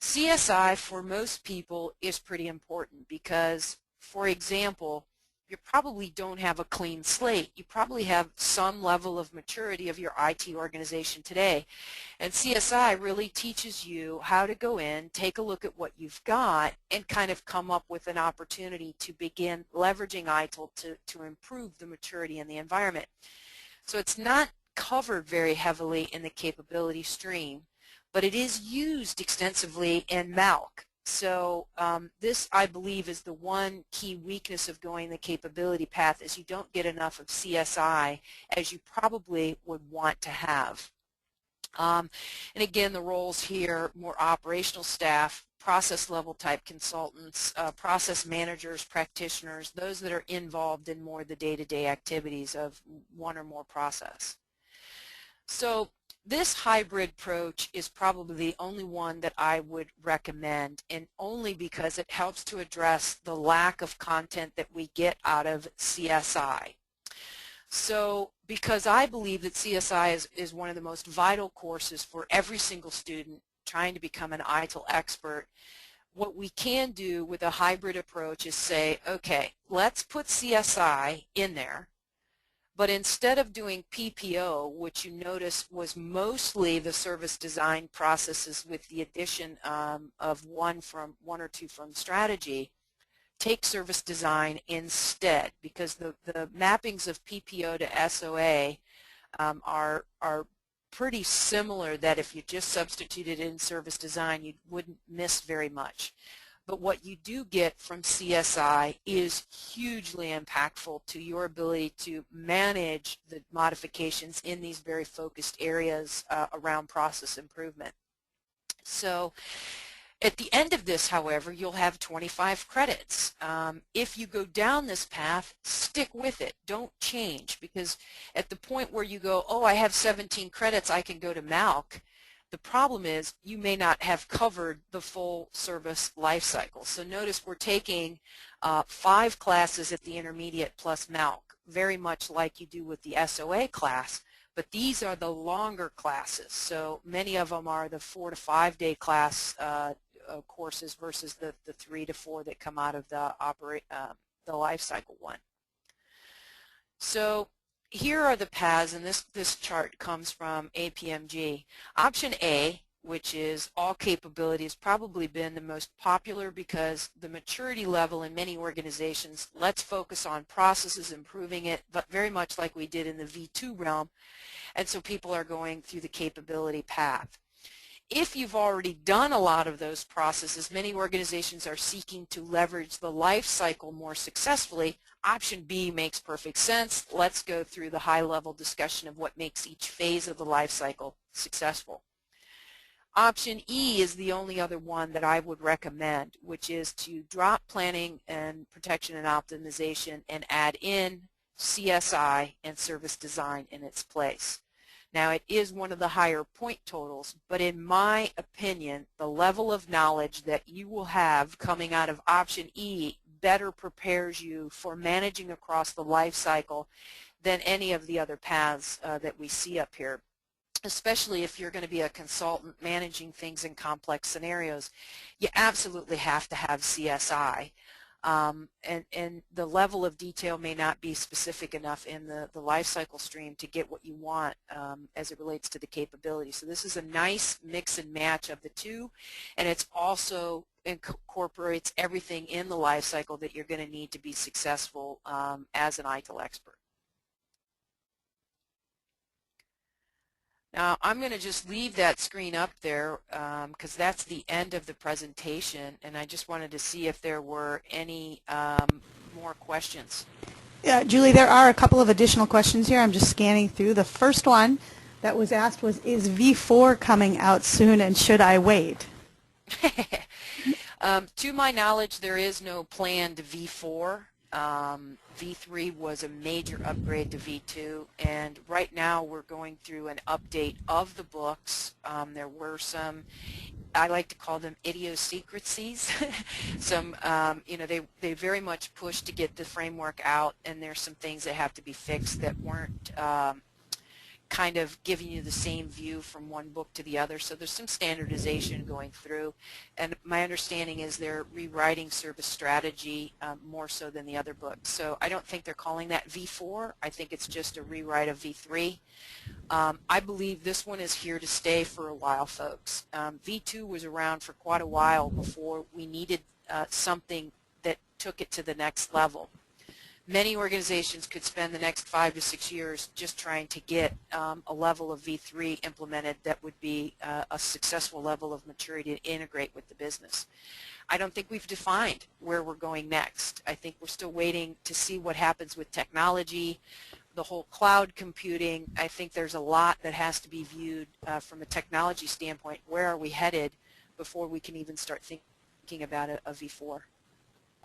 CSI for most people is pretty important because, for example, you probably don't have a clean slate. You probably have some level of maturity of your IT organization today. And CSI really teaches you how to go in, take a look at what you've got, and kind of come up with an opportunity to begin leveraging ITIL to improve the maturity in the environment. So it's not covered very heavily in the capability stream, but it is used extensively in Malc. So this, I believe, is the one key weakness of going the capability path is you don't get enough of CSI as you probably would want to have. And again, the roles here, more operational staff, process level type consultants, process managers, practitioners, those that are involved in more the day-to-day activities of one or more process. So this hybrid approach is probably the only one that I would recommend, and only because it helps to address the lack of content that we get out of CSI. So because I believe that CSI is one of the most vital courses for every single student trying to become an ITIL expert, what we can do with a hybrid approach is say, okay, let's put CSI in there, but instead of doing PPO, which you notice was mostly the service design processes with the addition of one or two from strategy, take service design instead, because the mappings of PPO to SOA are pretty similar, that if you just substituted in service design you wouldn't miss very much. But what you do get from CSI is hugely impactful to your ability to manage the modifications in these very focused areas around process improvement. So at the end of this, however, you'll have 25 credits. If you go down this path, stick with it. Don't change, because at the point where you go, oh, I have 17 credits, I can go to Malc, the problem is you may not have covered the full service life cycle. So notice we're taking 5 classes at the intermediate plus Malc, very much like you do with the SOA class, but these are the longer classes. So many of them are the 4 to 5 day class courses versus the 3 to 4 that come out of the life cycle one. So here are the paths, and this chart comes from APMG. Option A, which is all capability, has probably been the most popular because the maturity level in many organizations, let's focus on processes, improving it, but very much like we did in the V2 realm, and so people are going through the capability path. If you've already done a lot of those processes, many organizations are seeking to leverage the life cycle more successfully. Option B makes perfect sense. Let's go through the high-level discussion of what makes each phase of the life cycle successful. Option E is the only other one that I would recommend, which is to drop planning and protection and optimization and add in CSI and service design in its place. Now, it is one of the higher point totals, but in my opinion, the level of knowledge that you will have coming out of option E better prepares you for managing across the life cycle than any of the other paths that we see up here, especially if you're going to be a consultant managing things in complex scenarios. You absolutely have to have CSI. And the level of detail may not be specific enough in the life cycle stream to get what you want as it relates to the capability. So this is a nice mix and match of the two, and it's also incorporates everything in the life cycle that you're going to need to be successful as an ITIL expert. Now, I'm going to just leave that screen up there because that's the end of the presentation, and I just wanted to see if there were any more questions. Yeah, Julie, there are a couple of additional questions here. I'm just scanning through. The first one that was asked was, is V4 coming out soon, and should I wait? To my knowledge, there is no planned V4. V3 was a major upgrade to V2, and right now we're going through an update of the books. There were some, I like to call them idiosyncrasies. Some, you know, they very much pushed to get the framework out, and there's some things that have to be fixed that weren't kind of giving you the same view from one book to the other. So there's some standardization going through, and my understanding is they're rewriting service strategy more so than the other books. So I don't think they're calling that V4. I think it's just a rewrite of V3. I believe this one is here to stay for a while, folks. V2 was around for quite a while before we needed something that took it to the next level. Many organizations could spend the next 5 to 6 years just trying to get a level of V3 implemented that would be a successful level of maturity to integrate with the business. I don't think we've defined where we're going next. I think we're still waiting to see what happens with technology, the whole cloud computing. I think there's a lot that has to be viewed from a technology standpoint. Where are we headed before we can even start thinking about a V4?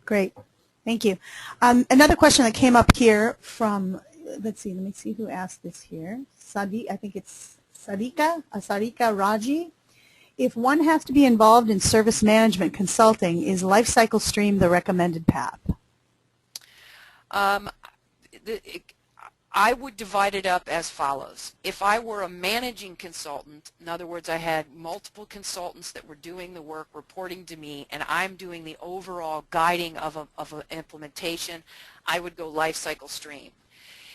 Great. Thank you. Another question that came up here from, let's see, let me see who asked this here. I think it's Sarika Raji. If one has to be involved in service management consulting, is Lifecycle Stream the recommended path? I would divide it up as follows. If I were a managing consultant, in other words, I had multiple consultants that were doing the work, reporting to me, and I'm doing the overall guiding of an implementation, I would go Lifecycle Stream.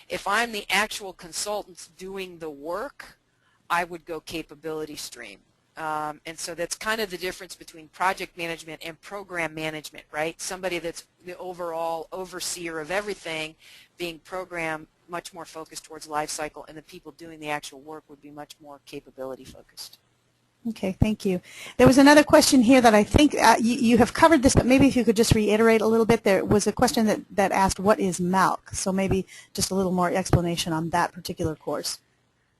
If I'm the actual consultant doing the work, I would go Capability Stream. And so that's kind of the difference between project management and program management, right? Somebody that's the overall overseer of everything, being program much more focused towards life cycle, and the people doing the actual work would be much more capability focused. Okay, thank you. There was another question here that I think you have covered this, but maybe if you could just reiterate a little bit. There was a question that asked, what is Malc? So maybe just a little more explanation on that particular course.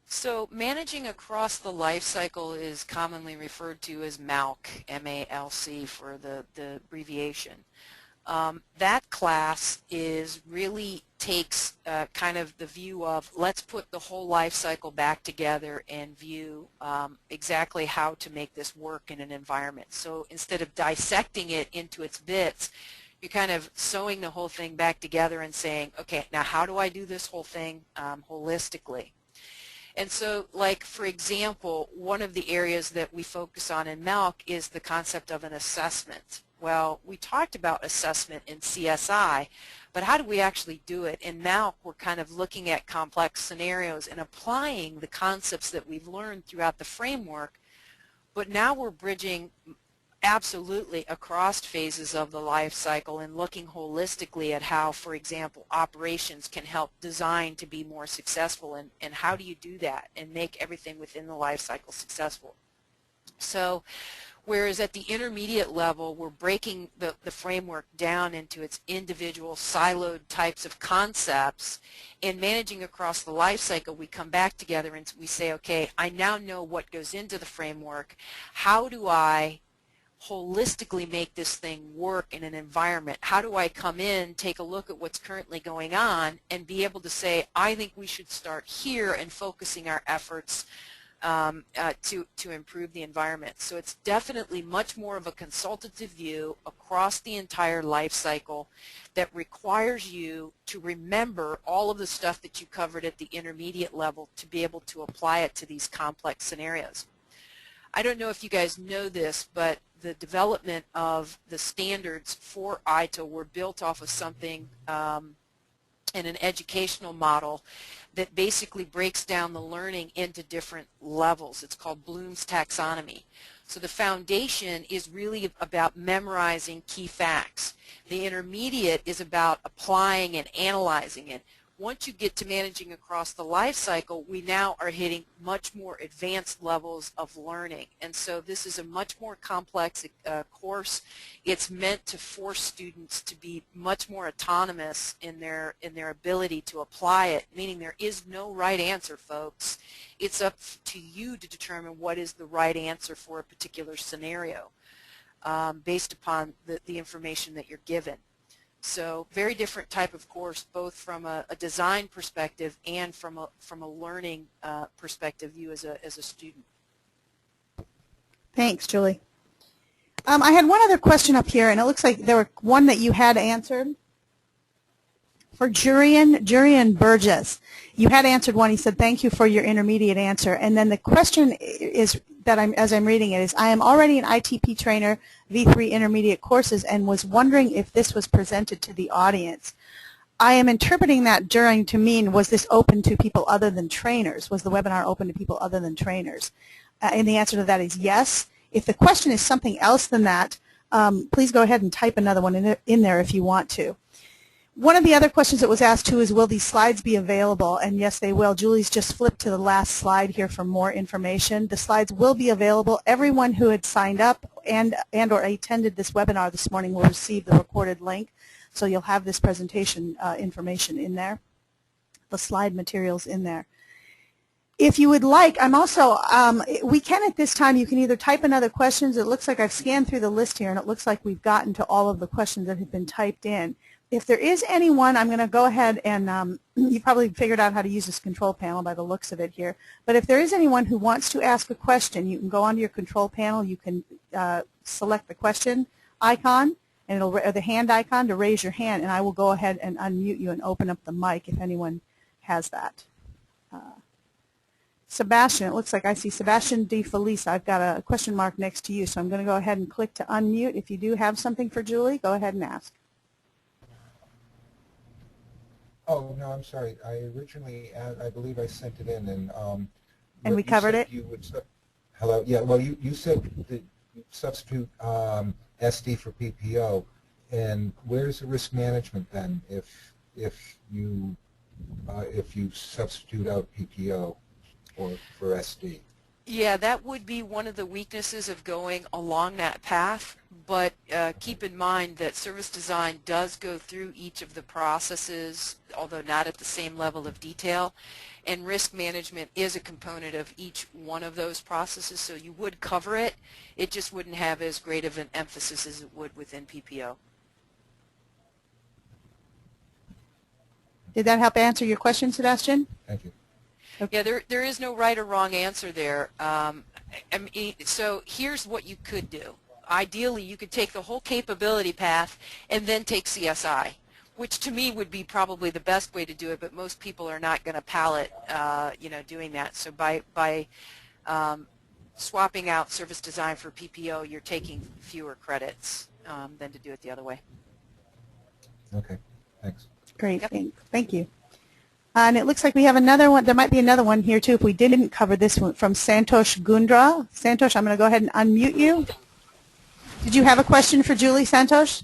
So managing across the life cycle is commonly referred to as Malc, M-A-L-C for the abbreviation. That class really takes kind of the view of, let's put the whole life cycle back together and view exactly how to make this work in an environment. So instead of dissecting it into its bits, you're kind of sewing the whole thing back together and saying, okay, now how do I do this whole thing holistically? And so, like, for example, one of the areas that we focus on in Malc is the concept of an assessment. Well, we talked about assessment in CSI, but how do we actually do it? In Malc, we're kind of looking at complex scenarios and applying the concepts that we've learned throughout the framework, but now we're bridging absolutely across phases of the life cycle and looking holistically at how, for example, operations can help design to be more successful, and how do you do that and make everything within the life cycle successful. So whereas at the intermediate level we're breaking the framework down into its individual siloed types of concepts, in managing across the life cycle we come back together and we say, okay, I now know what goes into the framework. How do I holistically make this thing work in an environment? How do I come in, take a look at what's currently going on, and be able to say, I think we should start here and focusing our efforts to improve the environment. So it's definitely much more of a consultative view across the entire life cycle that requires you to remember all of the stuff that you covered at the intermediate level to be able to apply it to these complex scenarios. I don't know if you guys know this, but the development of the standards for ITIL were built off of something in an educational model that basically breaks down the learning into different levels. It's called Bloom's taxonomy. So the foundation is really about memorizing key facts. The intermediate is about applying and analyzing it. Once you get to managing across the life cycle, we now are hitting much more advanced levels of learning. And so this is a much more complex course. It's meant to force students to be much more autonomous in their ability to apply it, meaning there is no right answer, folks. It's up to you to determine what is the right answer for a particular scenario based upon the information that you're given. So very different type of course, both from a design perspective and from a learning perspective, you as a student. Thanks, Julie. I had one other question up here, and it looks like there were one that you had answered. For Jurian Burgess, you had answered one. He said, thank you for your intermediate answer. And then the question is that as I'm reading it is, I am already an ITP trainer, V3 intermediate courses, and was wondering if this was presented to the audience. I am interpreting that during to mean, was this open to people other than trainers? Was the webinar open to people other than trainers? And the answer to that is yes. If the question is something else than that, please go ahead and type another one in there if you want to. One of the other questions that was asked too is, will these slides be available? And yes, they will. Julie's just flipped to the last slide here for more information. The slides will be available. Everyone who had signed up and or attended this webinar this morning will receive the recorded link. So you'll have this presentation information in there, the slide materials in there. If you would like, I'm also, we can at this time, you can either type in other questions. It looks like I've scanned through the list here, and it looks like we've gotten to all of the questions that have been typed in. If there is anyone, I'm going to go ahead and you probably figured out how to use this control panel by the looks of it here. But if there is anyone who wants to ask a question, you can go onto your control panel. You can select the question icon and or the hand icon to raise your hand, and I will go ahead and unmute you and open up the mic if anyone has that. Sebastian, it looks like I see Sebastian De Felice. I've got a question mark next to you, so I'm going to go ahead and click to unmute. If you do have something for Julie, go ahead and ask. Oh, no, I'm sorry. I originally, I believe I sent it in, and we covered it? Hello. Yeah. Well, you said that you substitute SD for PPO, and where's the risk management then if you substitute out PPO or for SD? Yeah, that would be one of the weaknesses of going along that path, but keep in mind that service design does go through each of the processes, although not at the same level of detail, and risk management is a component of each one of those processes, so you would cover it. It just wouldn't have as great of an emphasis as it would within PPO. Did that help answer your question, Sebastian? Thank you. Yeah, there is no right or wrong answer there. So here's what you could do. Ideally, you could take the whole capability path and then take CSI, which to me would be probably the best way to do it, but most people are not going to palate, doing that. So by swapping out service design for PPO, you're taking fewer credits than to do it the other way. Okay. Thanks. Great. Yep. Thank you. And it looks like we have another one. There might be another one here, too, if we didn't cover this one, from Santosh Gundra. Santosh, I'm going to go ahead and unmute you. Did you have a question for Julie, Santosh?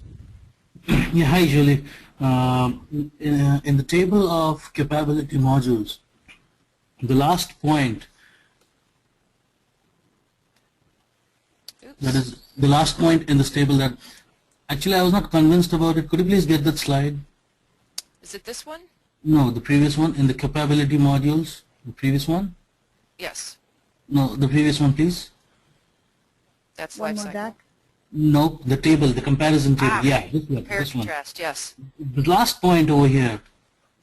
Yeah, hi, Julie. In the table of capability modules, the last point, that is the last point in this table that actually I was not convinced about it. Could you please get that slide? Is it this one? No, the previous one in the capability modules. The previous one? Yes. No, the previous one, please. That's One more Lifecycle. back. No, the table, the comparison table. Yeah, this one. Compare This one. contrast, yes. The last point over here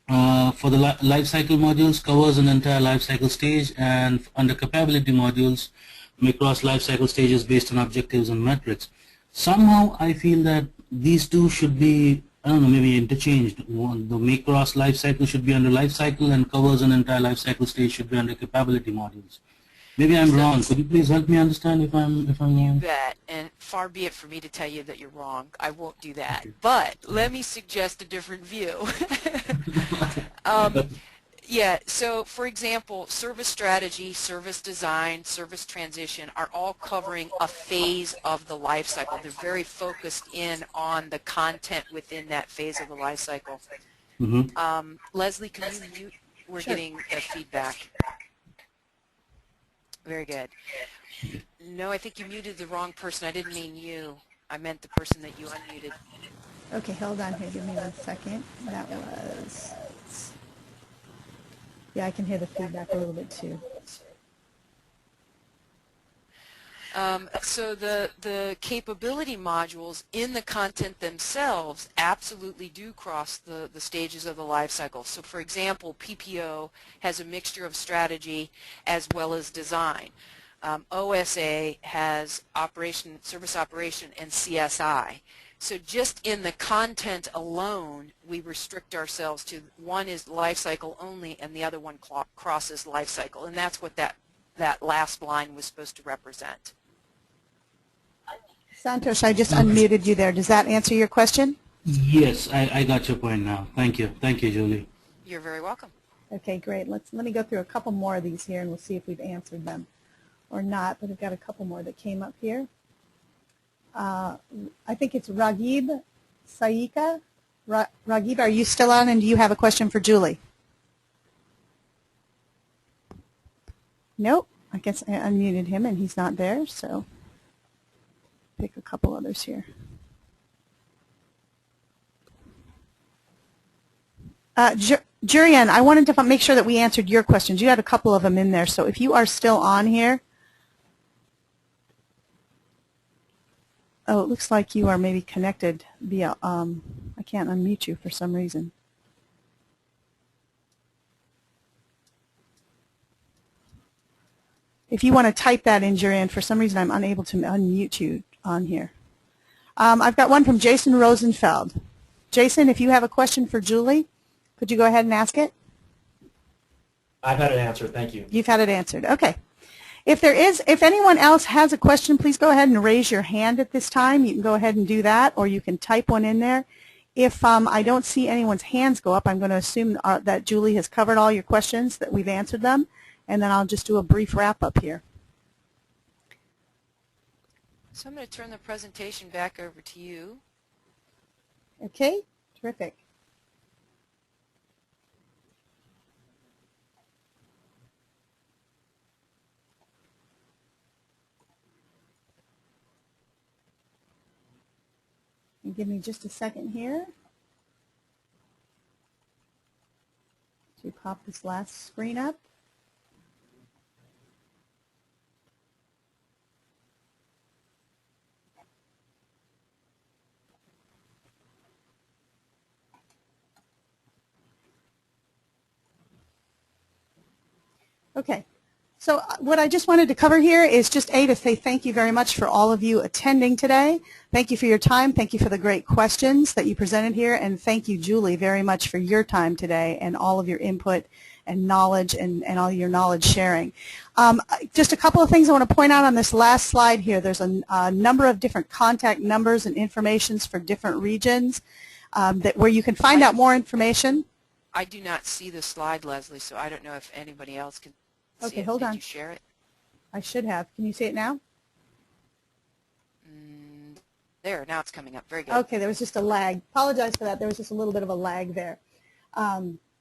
for the lifecycle modules covers an entire lifecycle stage, and under capability modules may cross lifecycle stages based on objectives and metrics. Somehow I feel that these two should be, I don't know, maybe interchanged. The may cross lifecycle should be under lifecycle, and covers an entire lifecycle stage should be under capability modules. Maybe I'm wrong. Could you please help me understand if I'm wrong? You bet, and far be it for me to tell you that you're wrong. I won't do that. But let me suggest a different view. Yeah, so for example, service strategy, service design, service transition are all covering a phase of the life cycle. They're very focused in on the content within that phase of the life cycle. Mm-hmm. Leslie, can you mute? We're Sure. getting feedback. Very good. No, I think you muted the wrong person. I didn't mean you. I meant the person that you unmuted. Okay, hold on here. Give me 1 second. That was... Yeah, I can hear the feedback a little bit, too. So the capability modules in the content themselves absolutely do cross the stages of the life cycle. So for example, PPO has a mixture of strategy as well as design. OSA has operation, service operation, and CSI. So just in the content alone, we restrict ourselves to one is life cycle only and the other one crosses life cycle. And that's what that last line was supposed to represent. Santosh, I just unmuted you there. Does that answer your question? Yes, I got your point now. Thank you. Thank you, Julie. You're very welcome. Okay, great. Let me go through a couple more of these here, and we'll see if we've answered them or not. But I've got a couple more that came up here. I think it's Raghib Saika. Raghib, are you still on, and do you have a question for Julie? Nope. I guess I unmuted him, and he's not there, so pick a couple others here. Jurian, I wanted to make sure that we answered your questions. You had a couple of them in there, so if you are still on here, oh, it looks like you are maybe connected via, I can't unmute you for some reason. If you want to type that in, Jurian, for some reason I'm unable to unmute you on here. I've got one from Jason Rosenfeld. Jason, if you have a question for Julie, could you go ahead and ask it? I've had it answered. Thank you. You've had it answered. Okay. If anyone else has a question, please go ahead and raise your hand at this time. You can go ahead and do that, or you can type one in there. If I don't see anyone's hands go up, I'm going to assume that Julie has covered all your questions, that we've answered them, and then I'll just do a brief wrap-up here. So I'm going to turn the presentation back over to you. Okay, terrific. And give me just a second here to pop this last screen up. Okay, so what I just wanted to cover here is just to say thank you very much for all of you attending today. Thank you for your time. Thank you for the great questions that you presented here. And thank you, Julie, very much for your time today and all of your input and knowledge and all your knowledge sharing. Just a couple of things I want to point out on this last slide here. There's a number of different contact numbers and informations for different regions where you can find out more information. I do not see the slide, Leslie, so I don't know if anybody else can see Okay, it. hold on. Did you share it? I should have. Can you see it now? There, now it's coming up. Very good. Okay, there was just a lag. Apologize for that. There was just a little bit of a lag there.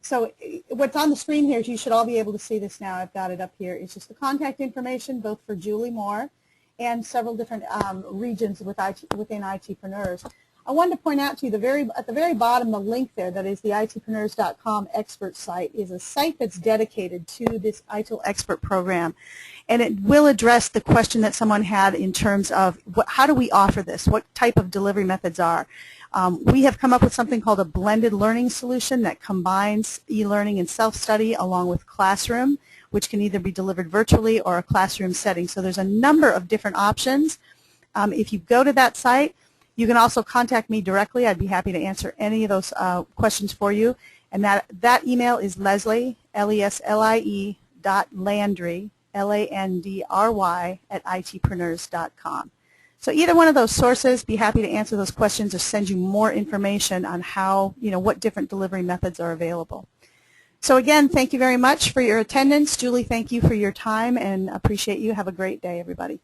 So what's on the screen here is you should all be able to see this now. I've got it up here. It's just the contact information both for Julie Moore and several different regions within ITPreneurs. I wanted to point out to you at the very bottom, the link there that is the ITPreneurs.com expert site is a site that's dedicated to this ITIL Expert program. And it will address the question that someone had in terms of how do we offer this, what type of delivery methods are. We have come up with something called a blended learning solution that combines e-learning and self-study along with classroom, which can either be delivered virtually or a classroom setting. So there's a number of different options. If you go to that site, you can also contact me directly. I'd be happy to answer any of those questions for you. And that email is Leslie, L-E-S-L-I-E, .Landry, L-A-N-D-R-Y, @ITPreneurs.com. So either one of those sources, be happy to answer those questions or send you more information on how, what different delivery methods are available. So again, thank you very much for your attendance. Julie, thank you for your time and appreciate you. Have a great day, everybody.